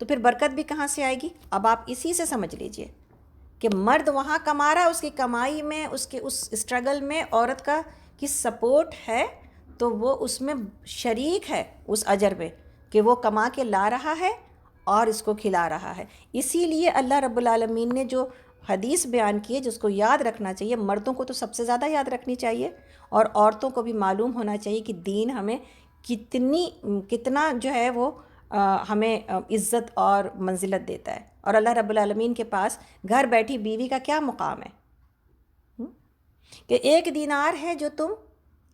تو پھر برکت بھی کہاں سے آئے گی؟ اب آپ اسی سے سمجھ لیجئے کہ مرد وہاں کما رہا ہے، اس کی کمائی میں، اس کے اس اسٹرگل میں عورت کا کی سپورٹ ہے، تو وہ اس میں شریک ہے، اس اجر میں کہ وہ کما کے لا رہا ہے اور اس کو کھلا رہا ہے۔ اسی لیے اللہ رب العالمین نے جو حدیث بیان کی ہے جس کو یاد رکھنا چاہیے، مردوں کو تو سب سے زیادہ یاد رکھنی چاہیے اور عورتوں کو بھی معلوم ہونا چاہیے کہ دین ہمیں کتنا جو ہے وہ ہمیں عزت اور منزلت دیتا ہے، اور اللہ رب العالمین کے پاس گھر بیٹھی بیوی کا کیا مقام ہے کہ 1 دینار ہے جو تم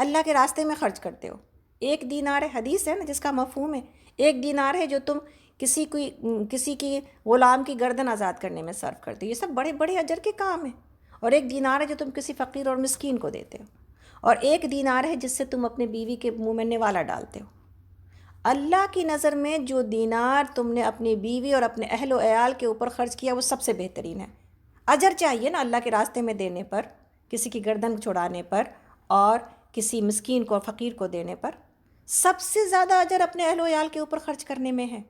اللہ کے راستے میں خرچ کرتے ہو، 1 دینار ہے، حدیث ہے نا جس کا مفہوم ہے، 1 دینار ہے جو تم کسی کی غلام کی گردن آزاد کرنے میں صرف کرتے ہو، یہ سب بڑے بڑے اجر کے کام ہیں، اور 1 دینار ہے جو تم کسی فقیر اور مسکین کو دیتے ہو، اور 1 دینار ہے جس سے تم اپنے بیوی کے منہ میں نوالا ڈالتے ہو۔ اللہ کی نظر میں جو دینار تم نے اپنی بیوی اور اپنے اہل و عیال کے اوپر خرچ کیا وہ سب سے بہترین ہے۔ اجر چاہیے نا اللہ کے راستے میں دینے پر، کسی کی گردن چھڑانے پر اور کسی مسکین کو فقیر کو دینے پر، سب سے زیادہ اجر اپنے اہل و عیال کے اوپر خرچ کرنے میں ہے۔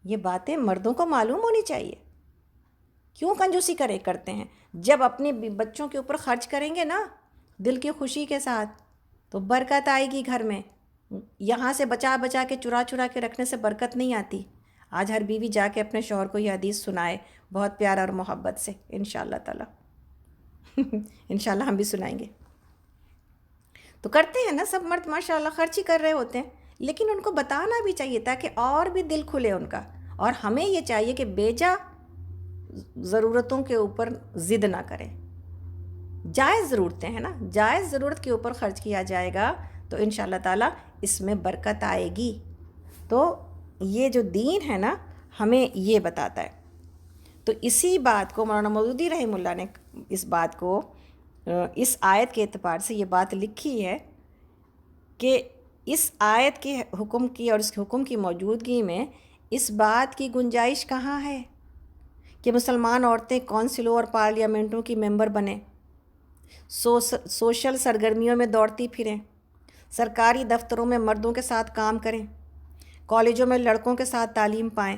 یہ باتیں مردوں کو معلوم ہونی چاہیے۔ کیوں کنجوسی کرتے ہیں؟ جب اپنے بچوں کے اوپر خرچ کریں گے نا دل کی خوشی کے ساتھ تو برکت آئے گی گھر میں۔ یہاں سے بچا کے چرا کے رکھنے سے برکت نہیں آتی۔ آج ہر بیوی جا کے اپنے شوہر کو یہ حدیث سنائے بہت پیار اور محبت سے، انشاءاللہ تعالی انشاءاللہ ہم بھی سنائیں گے۔ تو کرتے ہیں نا سب مرد ماشاءاللہ، خرچ ہی کر رہے ہوتے ہیں، لیکن ان کو بتانا بھی چاہیے تاکہ اور بھی دل کھلے ان کا، اور ہمیں یہ چاہیے کہ بیجا ضرورتوں کے اوپر ضد نہ کریں۔ جائز ضرورتیں ہیں نا، جائز ضرورت کے اوپر خرچ کیا جائے گا تو انشاءاللہ تعالیٰ اس میں برکت آئے گی۔ تو یہ جو دین ہے نا ہمیں یہ بتاتا ہے۔ تو اسی بات کو مولانا مودودی رحمہ اللہ نے اس بات کو اس آیت کے اعتبار سے یہ بات لکھی ہے کہ اس آیت کے حکم کی اور اس حکم کی موجودگی میں اس بات کی گنجائش کہاں ہے کہ مسلمان عورتیں کونسلوں اور پارلیمنٹوں کی ممبر بنیں، سوشل سرگرمیوں میں دوڑتی پھریں، سرکاری دفتروں میں مردوں کے ساتھ کام کریں، کالجوں میں لڑکوں کے ساتھ تعلیم پائیں،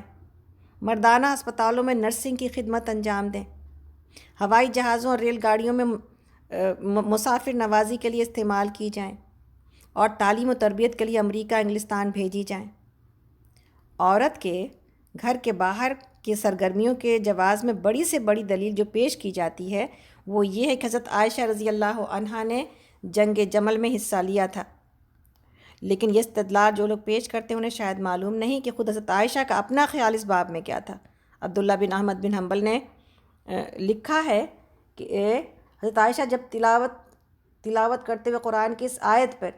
مردانہ ہسپتالوں میں نرسنگ کی خدمت انجام دیں، ہوائی جہازوں اور ریل گاڑیوں میں مسافر نوازی کے لیے استعمال کی جائیں، اور تعلیم و تربیت کے لیے امریکہ انگلستان بھیجی جائیں۔ عورت کے گھر کے باہر کی سرگرمیوں کے جواز میں بڑی سے بڑی دلیل جو پیش کی جاتی ہے وہ یہ ہے کہ حضرت عائشہ رضی اللہ عنہا نے جنگ جمل میں حصہ لیا تھا، لیکن یہ استدلال جو لوگ پیش کرتے ہیں انہیں شاید معلوم نہیں کہ خود حضرت عائشہ کا اپنا خیال اس باب میں کیا تھا۔ عبداللہ بن احمد بن حنبل نے لکھا ہے کہ حضرت عائشہ جب تلاوت کرتے ہوئے قرآن کی اس آیت پر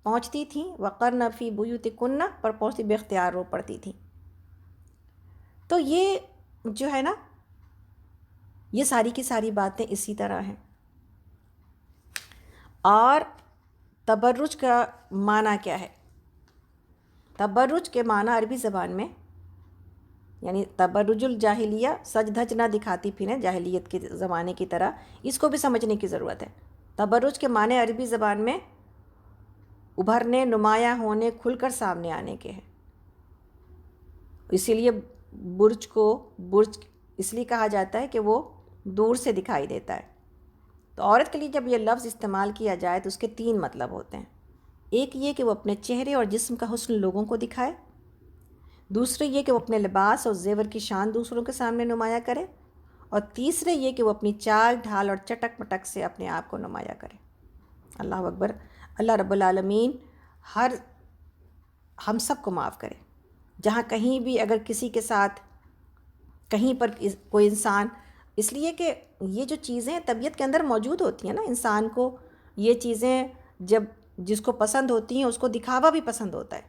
پہنچتی تھیں، وقرن فی بیوتکن پر پہنچتی بے اختیار رو پڑتی تھیں۔ تو یہ جو ہے نا یہ ساری کی ساری باتیں اسی طرح ہیں۔ اور تبرج کا معنی کیا ہے؟ تبرج کے معنی عربی زبان میں یعنی تبرج الجاہلیہ، سج دھج نہ دکھاتی پھریں جاہلیت کے زمانے کی طرح، اس کو بھی سمجھنے کی ضرورت ہے۔ تبرج کے معنی عربی زبان میں ابھرنے، نمایاں ہونے، کھل کر سامنے آنے کے ہیں۔ اسی لیے برج کو برج اس لیے کہا جاتا ہے کہ وہ دور سے دکھائی دیتا ہے۔ تو عورت کے لیے جب یہ لفظ استعمال کیا جائے تو اس کے 3 مطلب ہوتے ہیں۔ ایک یہ کہ وہ اپنے چہرے اور جسم کا حسن لوگوں کو دکھائے، دوسرے یہ کہ وہ اپنے لباس اور زیور کی شان دوسروں کے سامنے نمایاں کرے، اور تیسرے یہ کہ وہ اپنی چال ڈھال اور چٹک مٹک سے اپنے آپ کو نمایاں کرے۔ اللہ اکبر۔ اللہ رب العالمین ہم سب کو معاف کرے۔ جہاں کہیں بھی اگر کسی کے ساتھ کہیں پر کوئی انسان، اس لیے کہ یہ جو چیزیں طبیعت کے اندر موجود ہوتی ہیں نا، انسان کو یہ چیزیں جب جس کو پسند ہوتی ہیں اس کو دکھاوا بھی پسند ہوتا ہے.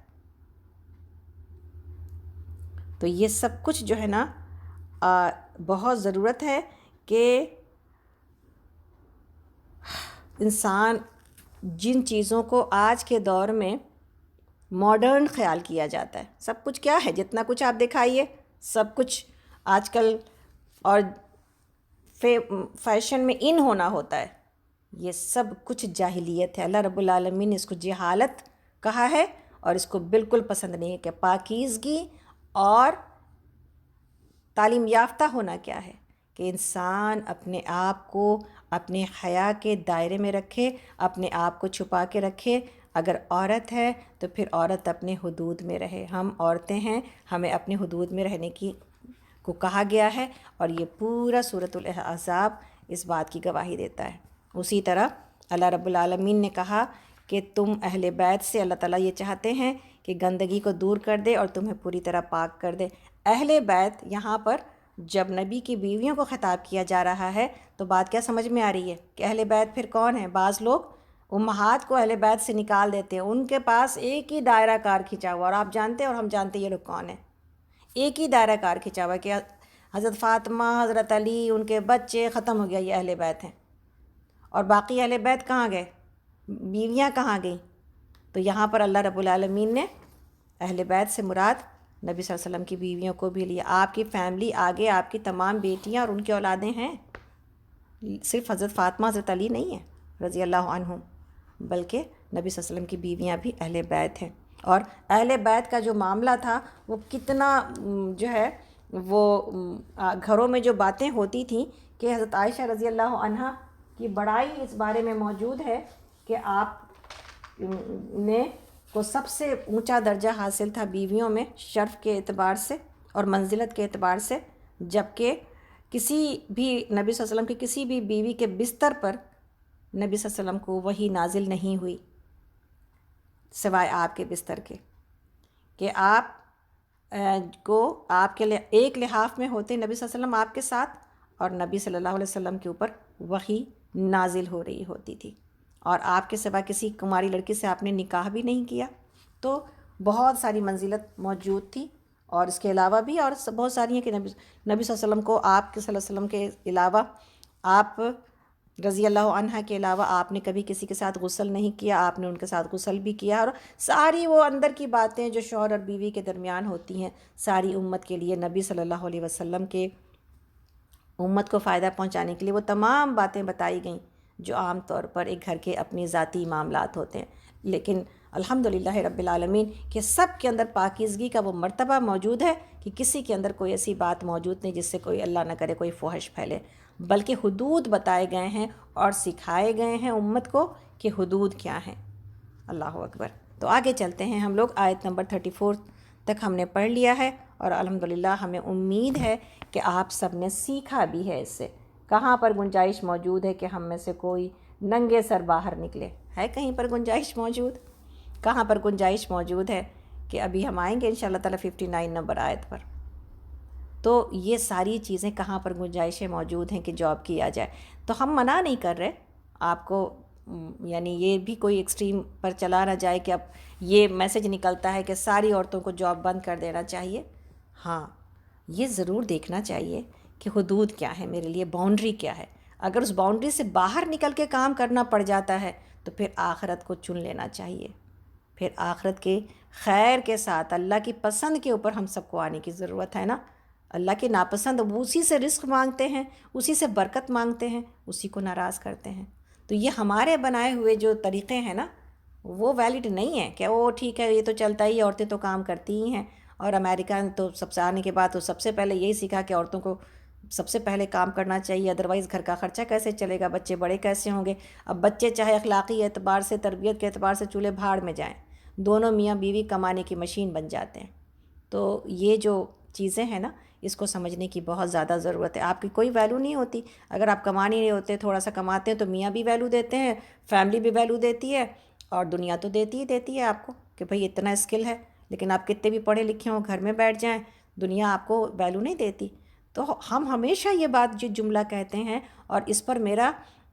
تو یہ سب کچھ جو ہے نا بہت ضرورت ہے کہ انسان جن چیزوں کو آج کے دور میں ماڈرن خیال کیا جاتا ہے، سب کچھ کیا ہے، جتنا کچھ آپ دکھائیے سب کچھ آج کل اور فیشن میں ان ہونا ہوتا ہے، یہ سب کچھ جاہلیت ہے. اللہ رب العالمین نے اس کو جہالت کہا ہے اور اس کو بالکل پسند نہیں ہے. کہ پاکیزگی اور تعلیم یافتہ ہونا کیا ہے، کہ انسان اپنے آپ کو اپنے حیا کے دائرے میں رکھے، اپنے آپ کو چھپا کے رکھے. اگر عورت ہے تو پھر عورت اپنے حدود میں رہے. ہم عورتیں ہیں، ہمیں اپنے حدود میں رہنے کو کہا گیا ہے، اور یہ پورا سورۃ الاحزاب اس بات کی گواہی دیتا ہے. اسی طرح اللہ رب العالمین نے کہا کہ تم اہل بیت سے، اللہ تعالیٰ یہ چاہتے ہیں کہ گندگی کو دور کر دے اور تمہیں پوری طرح پاک کر دے. اہل بیت یہاں پر جب نبی کی بیویوں کو خطاب کیا جا رہا ہے تو بات کیا سمجھ میں آ رہی ہے کہ اہل بیت پھر کون ہے؟ بعض لوگ امہات کو اہل بیت سے نکال دیتے ہیں، ان کے پاس ایک ہی دائرہ کار کھینچا ہوا، اور آپ جانتے ہیں اور ہم جانتے ہیں یہ لوگ کون ہیں. ایک ہی دائرہ کار کھینچا ہوا کہ حضرت فاطمہ، حضرت علی، ان کے بچے، ختم ہو گیا، یہ اہل بیت ہیں. اور باقی اہل بیت کہاں گئے؟ بیویاں کہاں گئیں؟ تو یہاں پر اللہ رب العالمین نے اہل بیت سے مراد نبی صلی اللہ علیہ وسلم کی بیویوں کو بھی لیا. آپ کی فیملی آگے آپ کی تمام بیٹیاں اور ان کی اولادیں ہیں، صرف حضرت فاطمہ، حضرت علی نہیں ہیں رضی اللہ عنہم، بلکہ نبی صلی اللہ علیہ وسلم کی بیویاں بھی اہل بیت ہیں. اور اہل بیت کا جو معاملہ تھا وہ کتنا جو ہے وہ گھروں میں جو باتیں ہوتی تھیں کہ حضرت عائشہ رضی اللہ عنہا کی بڑائی اس بارے میں موجود ہے کہ آپ نے کو سب سے اونچا درجہ حاصل تھا بیویوں میں شرف کے اعتبار سے اور منزلت کے اعتبار سے، جبکہ کسی بھی نبی صلی اللہ علیہ وسلم کی کسی بھی بیوی کے بستر پر نبی صلی اللہ علیہ وسلم کو وحی نازل نہیں ہوئی سوائے آپ کے بستر کے، کہ آپ کو آپ کے ایک لحاف میں ہوتے نبی صلی اللہ علیہ وسلم آپ کے ساتھ، اور نبی صلی اللہ علیہ وسلم کے اوپر وحی نازل ہو رہی ہوتی تھی، اور آپ کے سوا کسی کماری لڑکی سے آپ نے نکاح بھی نہیں کیا. تو بہت ساری منزلت موجود تھی. اور اس کے علاوہ بھی اور بہت ساری ہیں کہ نبی صلی اللہ علیہ وسلم کو، آپ کے صلی اللہ علیہ وسلم کے علاوہ، آپ رضی اللہ عنہ کے علاوہ آپ نے کبھی کسی کے ساتھ غسل نہیں کیا، آپ نے ان کے ساتھ غسل بھی کیا. اور ساری وہ اندر کی باتیں جو شوہر اور بیوی کے درمیان ہوتی ہیں، ساری امت کے لیے، نبی صلی اللہ علیہ وسلم کے امت کو فائدہ پہنچانے کے لیے وہ تمام باتیں بتائی گئیں جو عام طور پر ایک گھر کے اپنی ذاتی معاملات ہوتے ہیں. لیکن الحمدللہ رب العالمین کہ سب کے اندر پاکیزگی کا وہ مرتبہ موجود ہے کہ کسی کے اندر کوئی ایسی بات موجود نہیں جس سے کوئی اللہ نہ کرے کوئی فحش پھیلے، بلکہ حدود بتائے گئے ہیں اور سکھائے گئے ہیں امت کو کہ حدود کیا ہیں. اللہ اکبر. تو آگے چلتے ہیں ہم لوگ. آیت نمبر 34 تک ہم نے پڑھ لیا ہے، اور الحمدللہ ہمیں امید ہے کہ آپ سب نے سیکھا بھی ہے اس سے. کہاں پر گنجائش موجود ہے کہ ہم میں سے کوئی ننگے سر باہر نکلے؟ ہے کہیں پر گنجائش موجود؟ کہاں پر گنجائش موجود ہے؟ کہ ابھی ہم آئیں گے انشاءاللہ تعالیٰ 59 نمبر آیت پر. تو یہ ساری چیزیں کہاں پر گنجائشیں موجود ہیں کہ جاب کیا جائے. تو ہم منع نہیں کر رہے آپ کو، یعنی یہ بھی کوئی ایکسٹریم پر چلا نہ جائے کہ اب یہ میسج نکلتا ہے کہ ساری عورتوں کو جاب بند کر دینا چاہیے. ہاں، یہ ضرور دیکھنا چاہیے کہ حدود کیا ہے میرے لیے، باؤنڈری کیا ہے. اگر اس باؤنڈری سے باہر نکل کے کام کرنا پڑ جاتا ہے تو پھر آخرت کو چن لینا چاہیے. پھر آخرت کے خیر کے ساتھ اللہ کی پسند کے اوپر ہم سب کو آنے کی ضرورت ہے نا. اللہ کے ناپسند، اسی سے رزق مانگتے ہیں، اسی سے برکت مانگتے ہیں، اسی کو ناراض کرتے ہیں. تو یہ ہمارے بنائے ہوئے جو طریقے ہیں نا وہ ویلڈ نہیں ہیں کہ وہ ٹھیک ہے یہ تو چلتا ہی، عورتیں تو کام کرتی ہی ہیں. اور امریکہ نے تو سب سے آنے کے بعد تو سب سے پہلے یہی سیکھا کہ عورتوں کو سب سے پہلے کام کرنا چاہیے، ادروائز گھر کا خرچہ کیسے چلے گا، بچے بڑے کیسے ہوں گے. اب بچے چاہے اخلاقی اعتبار سے، تربیت کے اعتبار سے چولہے بھاڑ میں جائیں، دونوں میاں بیوی کمانے کی مشین بن جاتے ہیں. تو یہ جو چیزیں ہیں نا اس کو سمجھنے کی بہت زیادہ ضرورت ہے. آپ کی کوئی ویلو نہیں ہوتی اگر آپ کما نہیں ہوتے، تھوڑا سا کماتے ہیں تو میاں بھی ویلو دیتے ہیں، فیملی بھی ویلو دیتی ہے، اور دنیا تو دیتی ہی دیتی ہے آپ کو کہ بھئی اتنا اسکل ہے. لیکن آپ کتنے بھی پڑھے لکھے ہوں، گھر میں بیٹھ جائیں، دنیا آپ کو ویلیو نہیں دیتی۔ تو ہم ہمیشہ یہ بات جو جملہ کہتے ہیں، اور اس پر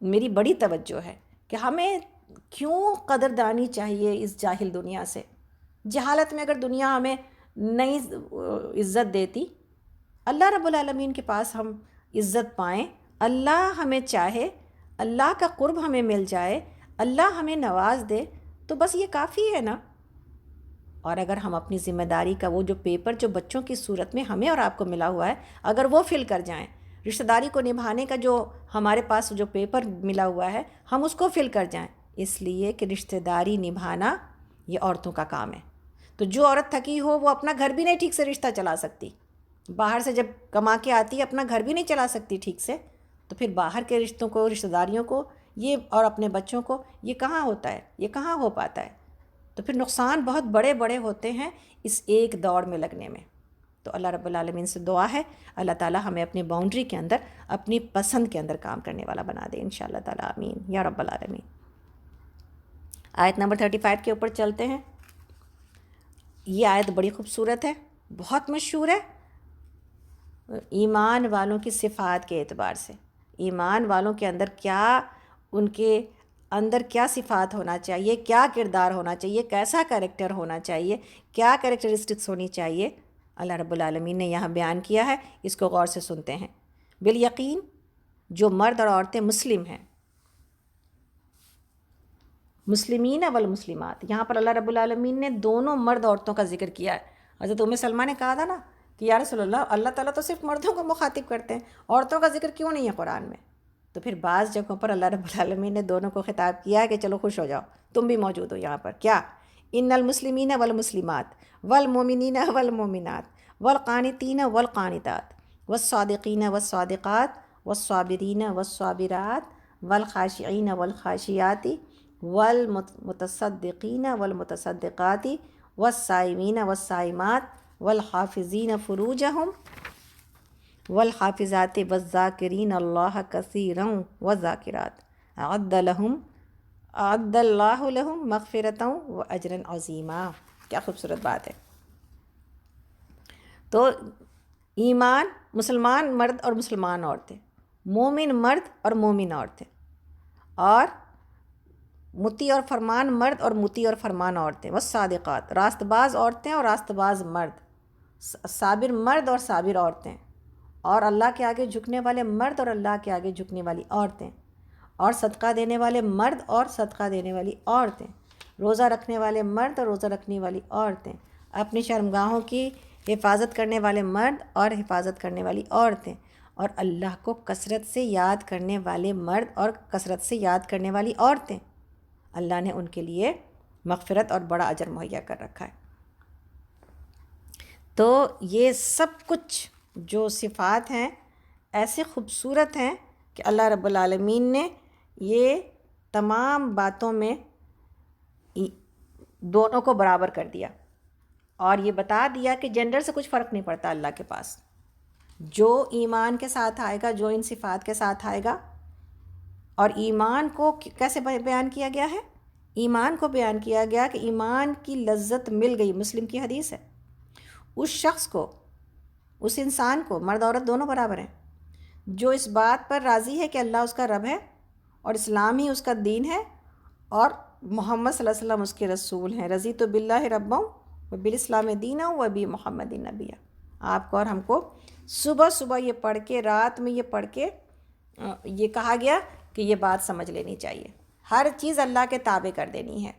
میری بڑی توجہ ہے کہ ہمیں کیوں قدردانی چاہیے اس جاہل دنیا سے۔ جہالت میں اگر دنیا ہمیں نہیں عزت دیتی، اللہ رب العالمین کے پاس ہم عزت پائیں، اللہ ہمیں چاہے، اللہ کا قرب ہمیں مل جائے، اللہ ہمیں نواز دے، تو بس یہ کافی ہے نا۔ اور اگر ہم اپنی ذمہ داری کا وہ جو پیپر جو بچوں کی صورت میں ہمیں اور آپ کو ملا ہوا ہے، اگر وہ فل کر جائیں، رشتہ داری کو نبھانے کا جو ہمارے پاس جو پیپر ملا ہوا ہے ہم اس کو فل کر جائیں، اس لیے کہ رشتہ داری نبھانا یہ عورتوں کا کام ہے۔ تو جو عورت تھکی ہو وہ اپنا گھر بھی نہیں ٹھیک سے رشتہ چلا سکتی، باہر سے جب کما کے آتی ہے اپنا گھر بھی نہیں چلا سکتی ٹھیک سے، تو پھر باہر کے رشتوں کو، رشتہ داریوں کو یہ اور اپنے بچوں کو یہ کہاں ہوتا ہے، یہ کہاں ہو پاتا ہے؟ تو پھر نقصان بہت بڑے بڑے ہوتے ہیں اس ایک دوڑ میں لگنے میں۔ تو اللہ رب العالمین سے دعا ہے اللہ تعالی ہمیں اپنی باؤنڈری کے اندر، اپنی پسند کے اندر کام کرنے والا بنا دے انشاءاللہ تعالی، آمین یا رب العالمین۔ آیت نمبر 35 کے اوپر چلتے ہیں۔ یہ آیت بڑی خوبصورت ہے، بہت مشہور ہے ایمان والوں کی صفات کے اعتبار سے۔ ایمان والوں کے اندر کیا، ان کے اندر کیا صفات ہونا چاہیے، کیا کردار ہونا چاہیے، کیسا کریکٹر ہونا چاہیے، کیا کریکٹرسٹکس ہونی چاہیے، اللہ رب العالمین نے یہاں بیان کیا ہے۔ اس کو غور سے سنتے ہیں۔ بالیقین جو مرد اور عورتیں مسلم ہیں، مسلمین والمسلمات، یہاں پر اللہ رب العالمین نے دونوں مرد عورتوں کا ذکر کیا ہے۔ حضرت سلمہ نے کہا تھا نا کہ یا رسول اللہ تعالیٰ تو صرف مردوں کو مخاطب کرتے ہیں، عورتوں کا ذکر کیوں نہیں ہے قرآن میں؟ تو پھر بعض جگہوں پر اللہ رب العالمین نے دونوں کو خطاب کیا ہے کہ چلو خوش ہو جاؤ، تم بھی موجود ہو یہاں پر۔ کیا؟ ان المسلمین والمسلمات والمؤمنین والمؤمنات والقانتین والقانتات والصادقین والصادقات والصابرین والصابرات والخاشعین والخاشعات والمتصدقین والمتصدقات والصائمین والصائمات والحافظین فروجہم والحافظات والذاکرین اللہ کثیرا والذاکرات اعد اللہ لہم مغفرتا واجرا عظیما۔ کیا خوبصورت بات ہے۔ تو ایمان، مسلمان مرد اور مسلمان عورتیں، مومن مرد اور مومن عورتیں، اور مطیع اور فرمان مرد اور مطیع اور فرمان عورتیں، والصادقات راست باز عورتیں اور راست باز مرد، صابر مرد اور صابر عورتیں، اور اللہ کے آگے جھکنے والے مرد اور اللہ کے آگے جھکنے والی عورتیں، اور صدقہ دینے والے مرد اور صدقہ دینے والی عورتیں، روزہ رکھنے والے مرد اور روزہ رکھنے والی عورتیں، اپنی شرمگاہوں کی حفاظت کرنے والے مرد اور حفاظت کرنے والی عورتیں، اور اللہ کو کثرت سے یاد کرنے والے مرد اور کثرت سے یاد کرنے والی عورتیں۔ اللہ نے ان کے لیے مغفرت اور بڑا اجر مہیا کر رکھا ہے۔ تو یہ سب کچھ جو صفات ہیں ایسے خوبصورت ہیں کہ اللہ رب العالمین نے یہ تمام باتوں میں دونوں کو برابر کر دیا، اور یہ بتا دیا کہ جینڈر سے کچھ فرق نہیں پڑتا اللہ کے پاس۔ جو ایمان کے ساتھ آئے گا، جو ان صفات کے ساتھ آئے گا، اور ایمان کو کیسے بیان کیا گیا ہے؟ ایمان کو بیان کیا گیا کہ ایمان کی لذت مل گئی، مسلم کی حدیث ہے، اس شخص کو، اس انسان کو، مرد عورت دونوں برابر ہیں، جو اس بات پر راضی ہے کہ اللہ اس کا رب ہے اور اسلام ہی اس کا دین ہے اور محمد صلی اللہ علیہ وسلم اس کے رسول ہیں۔ رضیت باللہ ربا وبالاسلام دینا وبمحمد نبیہ۔ آپ کو اور ہم کو صبح صبح یہ پڑھ کے، رات میں یہ پڑھ کے یہ کہا گیا کہ یہ بات سمجھ لینی چاہیے، ہر چیز اللہ کے تابع کر دینی ہے،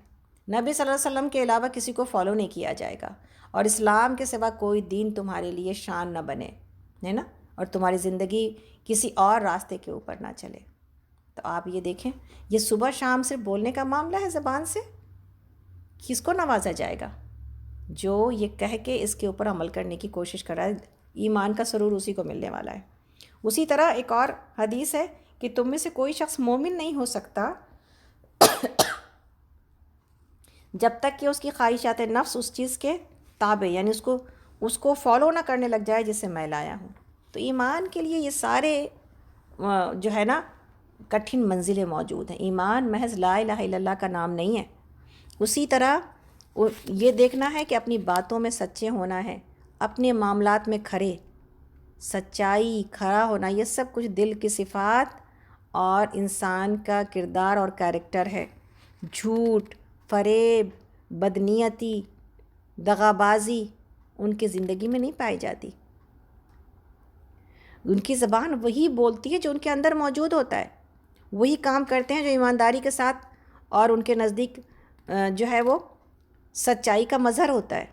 نبی صلی اللہ علیہ وسلم کے علاوہ کسی کو فالو نہیں کیا جائے گا، اور اسلام کے سوا کوئی دین تمہارے لیے شان نہ بنے، ہے نا، اور تمہاری زندگی کسی اور راستے کے اوپر نہ چلے۔ تو آپ یہ دیکھیں، یہ صبح شام صرف بولنے کا معاملہ ہے زبان سے، کس کو نوازا جائے گا؟ جو یہ کہہ کے اس کے اوپر عمل کرنے کی کوشش کر رہا ہے، ایمان کا سرور اسی کو ملنے والا ہے۔ اسی طرح ایک اور حدیث ہے کہ تم میں سے کوئی شخص مومن نہیں ہو سکتا جب تک کہ اس کی خواہشات نفس اس چیز کے تابع، یعنی اس کو فالو نہ کرنے لگ جائے جس سے میں لایا ہوں۔ تو ایمان کے لیے یہ سارے جو ہے نا کٹھن منزلیں موجود ہیں۔ ایمان محض لا الہ الا اللہ کا نام نہیں ہے۔ اسی طرح یہ دیکھنا ہے کہ اپنی باتوں میں سچے ہونا ہے، اپنے معاملات میں کھرے، سچائی، کھرا ہونا، یہ سب کچھ دل کی صفات اور انسان کا کردار اور کیریکٹر ہے۔ جھوٹ، فریب، بدنیتی، دغابازی ان کی زندگی میں نہیں پائی جاتی۔ ان کی زبان وہی بولتی ہے جو ان کے اندر موجود ہوتا ہے، وہی کام کرتے ہیں جو ایمانداری کے ساتھ اور ان کے نزدیک جو ہے وہ سچائی کا مظہر ہوتا ہے۔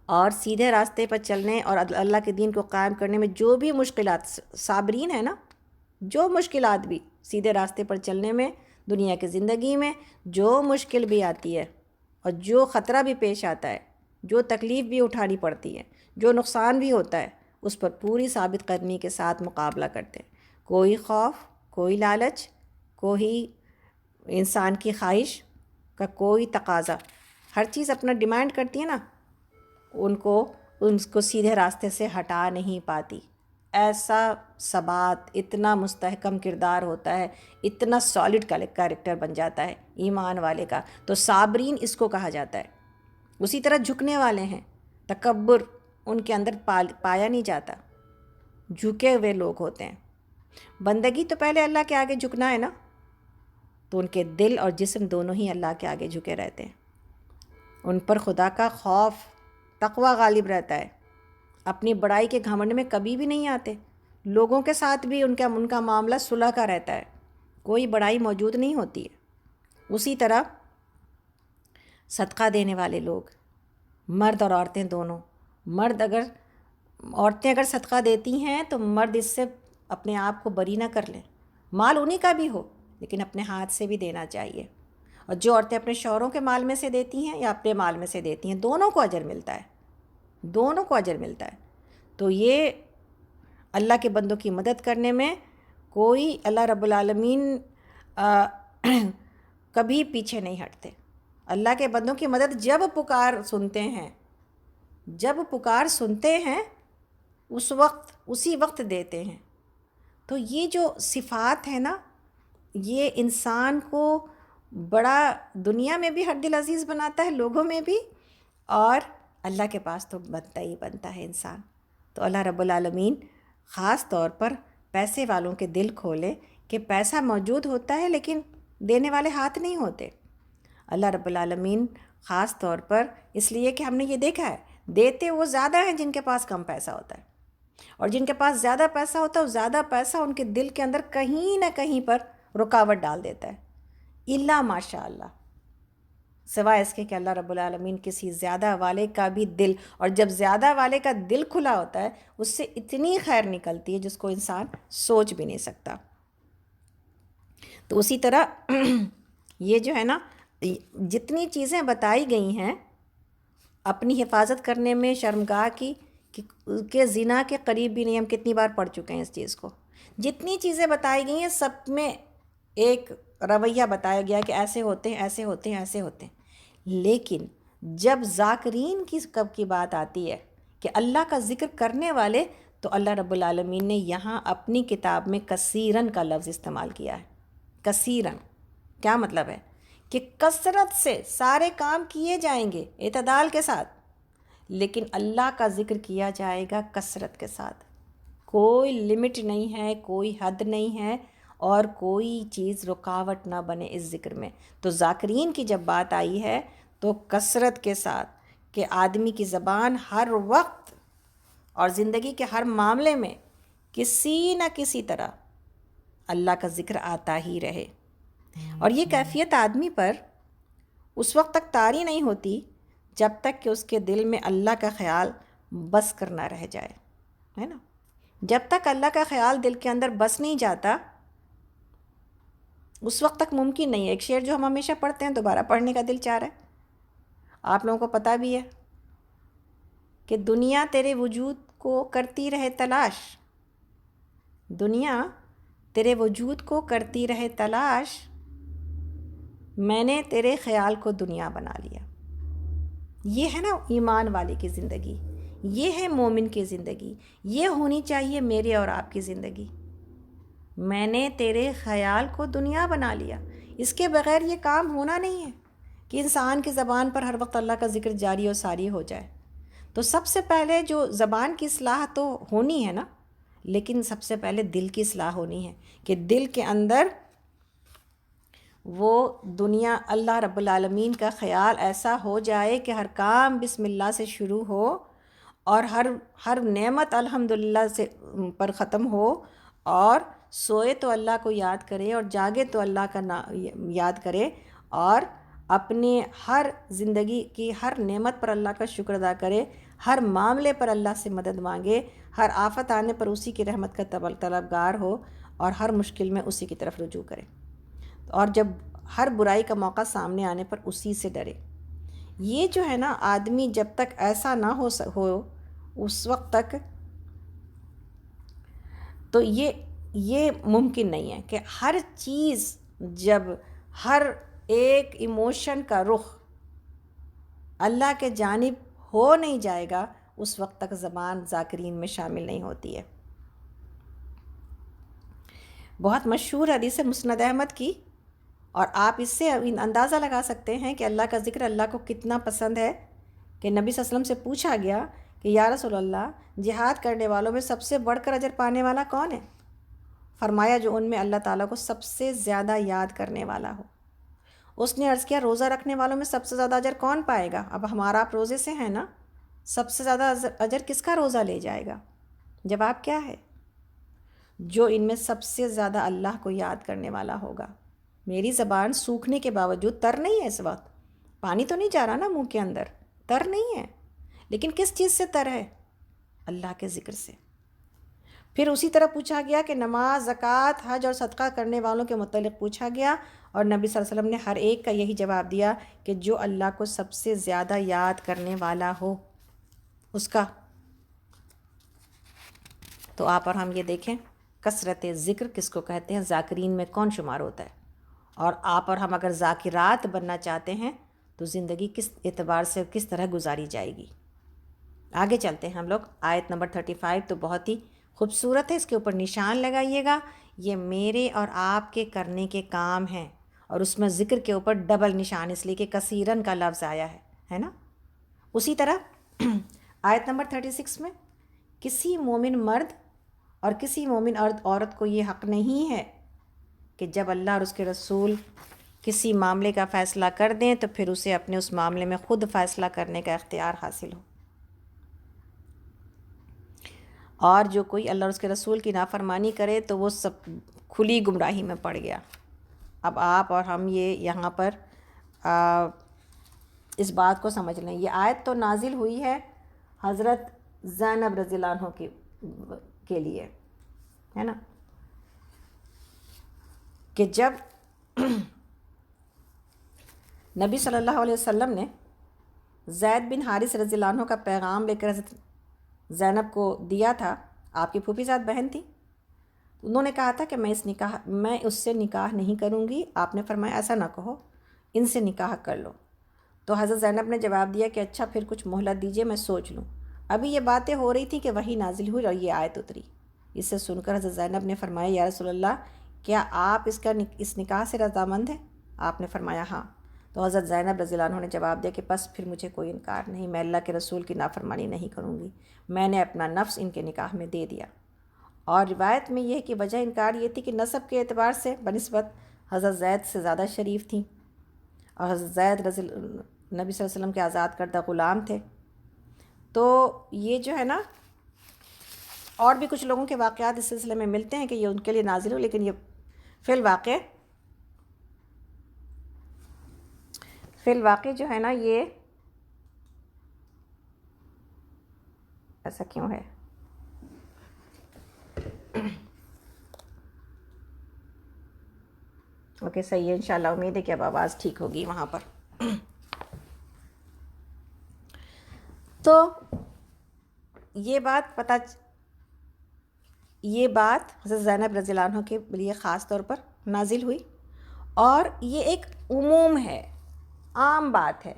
اور سیدھے راستے پر چلنے اور اللہ کے دین کو قائم کرنے میں جو بھی مشکلات، صابرین ہے نا، جو مشکلات بھی سیدھے راستے پر چلنے میں، دنیا کی زندگی میں جو مشکل بھی آتی ہے اور جو خطرہ بھی پیش آتا ہے، جو تکلیف بھی اٹھانی پڑتی ہے، جو نقصان بھی ہوتا ہے، اس پر پوری ثابت قدمی کے ساتھ مقابلہ کرتے ہیں۔ کوئی خوف، کوئی لالچ، کوئی انسان کی خواہش کا کوئی تقاضا، ہر چیز اپنا ڈیمانڈ کرتی ہے نا، ان کو سیدھے راستے سے ہٹا نہیں پاتی۔ ایسا ثبات، اتنا مستحکم کردار ہوتا ہے، اتنا سالڈ کیریکٹر بن جاتا ہے ایمان والے کا، تو صابرین اس کو کہا جاتا ہے۔ اسی طرح جھکنے والے ہیں، تکبر ان کے اندر پایا نہیں جاتا، جھکے ہوئے لوگ ہوتے ہیں۔ بندگی تو پہلے اللہ کے آگے جھکنا ہے نا، تو ان کے دل اور جسم دونوں ہی اللہ کے آگے جھکے رہتے ہیں۔ ان پر خدا کا خوف، تقوی غالب رہتا ہے، اپنی بڑائی کے گھمنڈ میں کبھی بھی نہیں آتے۔ لوگوں کے ساتھ بھی ان کا معاملہ صلح کا رہتا ہے، کوئی بڑائی موجود نہیں ہوتی ہے۔ اسی طرح صدقہ دینے والے لوگ، مرد اور عورتیں دونوں، عورتیں اگر صدقہ دیتی ہیں تو مرد اس سے اپنے آپ کو بری نہ کر لیں، مال انہی کا بھی ہو لیکن اپنے ہاتھ سے بھی دینا چاہیے۔ اور جو عورتیں اپنے شوہروں کے مال میں سے دیتی ہیں یا اپنے مال میں سے دیتی ہیں، دونوں کو اجر ملتا ہے، دونوں کو اجر ملتا ہے۔ تو یہ اللہ کے بندوں کی مدد کرنے میں کوئی، اللہ رب العالمین کبھی پیچھے نہیں ہٹتے۔ اللہ کے بندوں کی مدد جب پکار سنتے ہیں اسی وقت دیتے ہیں۔ تو یہ جو صفات ہے نا، یہ انسان کو بڑا دنیا میں بھی ہر دل عزیز بناتا ہے، لوگوں میں بھی، اور اللہ کے پاس تو بنتا ہی بنتا ہے انسان۔ تو اللہ رب العالمین خاص طور پر پیسے والوں کے دل کھولے کہ پیسہ موجود ہوتا ہے لیکن دینے والے ہاتھ نہیں ہوتے۔ اللہ رب العالمین خاص طور پر اس لیے کہ ہم نے یہ دیکھا ہے، دیتے وہ زیادہ ہیں جن کے پاس کم پیسہ ہوتا ہے، اور جن کے پاس زیادہ پیسہ ہوتا ہے، وہ زیادہ پیسہ ان کے دل کے اندر کہیں نہ کہیں پر رکاوٹ ڈال دیتا ہے، الا ماشاء اللہ، سوائے اس کے کہ اللہ رب العالمین کسی زیادہ والے کا بھی دل، اور جب زیادہ والے کا دل کھلا ہوتا ہے اس سے اتنی خیر نکلتی ہے جس کو انسان سوچ بھی نہیں سکتا۔ تو اسی طرح یہ جو ہے نا، جتنی چیزیں بتائی گئی ہیں اپنی حفاظت کرنے میں، شرمگاہ کی کہ زنا کے قریب بھی نہیں، ہم کتنی بار پڑھ چکے ہیں اس چیز کو، جتنی چیزیں بتائی گئی ہیں سب میں ایک رویہ بتایا گیا کہ ایسے ہوتے ہیں، ایسے ہوتے ہیں، ایسے ہوتے ہیں۔ لیکن جب ذاکرین کی بات آتی ہے کہ اللہ کا ذکر کرنے والے، تو اللہ رب العالمین نے یہاں اپنی کتاب میں کثیرن کا لفظ استعمال کیا ہے۔ کثیرن کیا مطلب ہے؟ کہ کثرت سے سارے کام کیے جائیں گے اعتدال کے ساتھ، لیکن اللہ کا ذکر کیا جائے گا کثرت کے ساتھ، کوئی لمٹ نہیں ہے، کوئی حد نہیں ہے، اور کوئی چیز رکاوٹ نہ بنے اس ذکر میں۔ تو ذاکرین کی جب بات آئی ہے تو کثرت کے ساتھ، کہ آدمی کی زبان ہر وقت اور زندگی کے ہر معاملے میں کسی نہ کسی طرح اللہ کا ذکر آتا ہی رہے۔ اور یہ کیفیت آدمی پر اس وقت تک طاری نہیں ہوتی جب تک کہ اس کے دل میں اللہ کا خیال بس کر نہ رہ جائے، ہے نا؟ جب تک اللہ کا خیال دل کے اندر بس نہیں جاتا اس وقت تک ممکن نہیں ہے۔ ایک شعر جو ہم ہمیشہ پڑھتے ہیں، دوبارہ پڑھنے کا دل چاہ رہا ہے، آپ لوگوں کو پتہ بھی ہے کہ دنیا تیرے وجود کو کرتی رہے تلاش، دنیا تیرے وجود کو کرتی رہے تلاش، میں نے تیرے خیال کو دنیا بنا لیا۔ یہ ہے نا ایمان والے کی زندگی، یہ ہے مومن کی زندگی، یہ ہونی چاہیے میرے اور آپ کی زندگی۔ میں نے تیرے خیال کو دنیا بنا لیا، اس کے بغیر یہ کام ہونا نہیں ہے۔ کہ انسان کی زبان پر ہر وقت اللہ کا ذکر جاری و ساری ہو جائے. تو سب سے پہلے جو زبان کی اصلاح تو ہونی ہے نا، لیکن سب سے پہلے دل کی اصلاح ہونی ہے کہ دل کے اندر وہ دنیا اللہ رب العالمین کا خیال ایسا ہو جائے کہ ہر کام بسم اللہ سے شروع ہو، اور ہر نعمت الحمدللہ سے پر ختم ہو، اور سوئے تو اللہ کو یاد کرے اور جاگے تو اللہ کا یاد کرے، اور اپنے ہر زندگی کی ہر نعمت پر اللہ کا شکر ادا کرے، ہر معاملے پر اللہ سے مدد مانگے، ہر آفت آنے پر اسی کی رحمت کا طلبگار ہو، اور ہر مشکل میں اسی کی طرف رجوع کرے، اور جب ہر برائی کا موقع سامنے آنے پر اسی سے ڈرے. یہ جو ہے نا، آدمی جب تک ایسا نہ ہو اس وقت تک تو یہ ممکن نہیں ہے کہ ہر چیز، جب ہر ایک ایموشن کا رخ اللہ کے جانب ہو نہیں جائے گا، اس وقت تک زبان ذاکرین میں شامل نہیں ہوتی ہے. بہت مشہور حدیث مسند احمد کی، اور آپ اس سے اندازہ لگا سکتے ہیں کہ اللہ کا ذکر اللہ کو کتنا پسند ہے، کہ نبی صلی اللہ علیہ وسلم سے پوچھا گیا کہ یا رسول اللہ، جہاد کرنے والوں میں سب سے بڑھ کر اجر پانے والا کون ہے؟ فرمایا جو ان میں اللہ تعالیٰ کو سب سے زیادہ یاد کرنے والا ہو. اس نے عرض کیا روزہ رکھنے والوں میں سب سے زیادہ اجر کون پائے گا؟ اب ہمارا آپ روزے سے ہیں نا، سب سے زیادہ اجر کس کا روزہ لے جائے گا؟ جواب کیا ہے؟ جو ان میں سب سے زیادہ اللہ کو یاد کرنے والا ہوگا. میری زبان سوکھنے کے باوجود تر نہیں ہے، اس وقت پانی تو نہیں جا رہا نا منہ کے اندر، تر نہیں ہے، لیکن کس چیز سے تر ہے؟ اللہ کے ذکر سے. پھر اسی طرح پوچھا گیا کہ نماز، زکوٰۃ، حج اور صدقہ کرنے والوں کے متعلق پوچھا گیا، اور نبی صلی اللہ علیہ وسلم نے ہر ایک کا یہی جواب دیا کہ جو اللہ کو سب سے زیادہ یاد کرنے والا ہو اس کا. تو آپ اور ہم یہ دیکھیں کثرت ذکر کس کو کہتے ہیں، ذاکرین میں کون شمار ہوتا ہے. اور آپ اور ہم اگر ذاکرات بننا چاہتے ہیں تو زندگی کس اعتبار سے کس طرح گزاری جائے گی. آگے چلتے ہیں ہم لوگ. آیت نمبر 35 تو بہت ہی خوبصورت ہے، اس کے اوپر نشان لگائیے گا، یہ میرے اور آپ کے کرنے کے کام ہیں، اور اس میں ذکر کے اوپر ڈبل نشان اس لیے کہ کثیرن کا لفظ آیا ہے نا. اسی طرح آیت نمبر 36 میں کسی مومن مرد اور کسی مومن عورت کو یہ حق نہیں ہے کہ جب اللہ اور اس کے رسول کسی معاملے کا فیصلہ کر دیں تو پھر اسے اپنے اس معاملے میں خود فیصلہ کرنے کا اختیار حاصل ہو، اور جو کوئی اللہ اور اس کے رسول کی نافرمانی کرے تو وہ سب کھلی گمراہی میں پڑ گیا. اب آپ اور ہم یہ یہاں پر اس بات کو سمجھ لیں. یہ آیت تو نازل ہوئی ہے حضرت زینب رضی اللہ عنہ کے لیے، ہے نا، کہ جب نبی صلی اللہ علیہ وسلم نے زید بن حارث رضی اللہ عنہ کا پیغام لے کر حضرت زینب کو دیا تھا، آپ کی پھوپھی زاد بہن تھی، انہوں نے کہا تھا کہ میں اس سے نکاح نہیں کروں گی. آپ نے فرمایا ایسا نہ کہو، ان سے نکاح کر لو. تو حضرت زینب نے جواب دیا کہ اچھا پھر کچھ مہلت دیجیے، میں سوچ لوں. ابھی یہ باتیں ہو رہی تھی کہ وحی نازل ہوئی اور یہ آیت اتری. اس سے سن کر حضرت زینب نے فرمایا یا رسول اللہ، کیا آپ اس نکاح سے رضامند ہیں؟ آپ نے فرمایا ہاں. تو حضرت زینب رضی اللہ عنہ نے جواب دیا کہ بس پھر مجھے کوئی انکار نہیں، میں اللہ کے رسول کی نافرمانی نہیں کروں گی، میں نے اپنا نفس ان کے نکاح میں دے دیا. اور روایت میں یہ کہ وجہ انکار یہ تھی کہ نسب کے اعتبار سے بنسبت حضرت زید سے زیادہ شریف تھیں، اور حضرت زید نبی صلی اللہ علیہ وسلم کے آزاد کردہ غلام تھے. تو یہ جو ہے نا، اور بھی کچھ لوگوں کے واقعات اس سلسلے میں ملتے ہیں کہ یہ ان کے لیے نازل ہو، لیکن یہ فی الواقع جو ہے نا، یہ ایسا کیوں ہے؟ اوکے صحیح ہے، انشاءاللہ امید ہے کہ اب آواز ٹھیک ہوگی وہاں پر. تو یہ بات حضرت زینب رضی اللہ عنہ کے لیے خاص طور پر نازل ہوئی، اور یہ ایک عموم ہے، عام بات ہے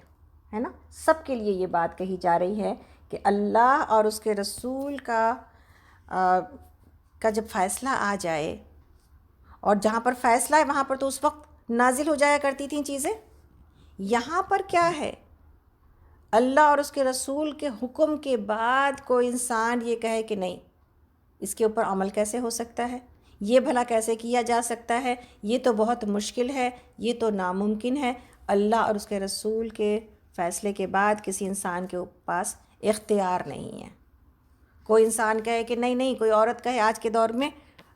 نا، سب کے لیے یہ بات کہی جا رہی ہے کہ اللہ اور اس کے رسول کا جب فیصلہ آ جائے، اور جہاں پر فیصلہ ہے وہاں پر تو اس وقت نازل ہو جایا کرتی تھیں چیزیں یہاں پر کیا ہے؟ اللہ اور اس کے رسول کے حکم کے بعد کوئی انسان یہ کہے کہ نہیں، اس کے اوپر عمل کیسے ہو سکتا ہے، یہ بھلا کیسے کیا جا سکتا ہے، یہ تو بہت مشکل ہے، یہ تو ناممکن ہے۔ اللہ اور اس کے رسول کے فیصلے کے بعد کسی انسان کے پاس اختیار نہیں ہے۔ کوئی انسان کہے کہ نہیں، کوئی عورت کہے آج کے دور میں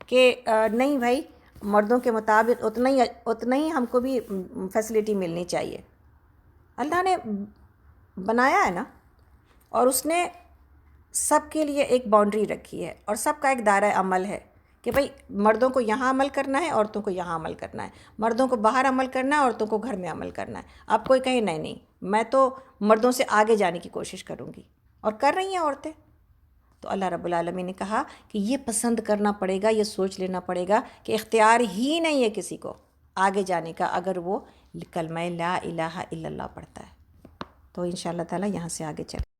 کہ نہیں بھائی، مردوں کے مطابق اتنا ہی ہم کو بھی فیسلٹی ملنی چاہیے۔ اللہ نے بنایا ہے نا، اور اس نے سب کے لیے ایک باؤنڈری رکھی ہے، اور سب کا ایک دائرہ عمل ہے کہ بھئی مردوں کو یہاں عمل کرنا ہے، عورتوں کو یہاں عمل کرنا ہے، مردوں کو باہر عمل کرنا ہے، عورتوں کو گھر میں عمل کرنا ہے۔ اب کوئی کہے نہیں، میں تو مردوں سے آگے جانے کی کوشش کروں گی، اور کر رہی ہیں عورتیں، تو اللہ رب العالمین نے کہا کہ یہ پسند کرنا پڑے گا، یہ سوچ لینا پڑے گا کہ اختیار ہی نہیں ہے کسی کو آگے جانے کا اگر وہ کلمہ لا الہ الا اللہ پڑھتا ہے۔ تو انشاءاللہ تعالی یہاں سے آگے چلیں۔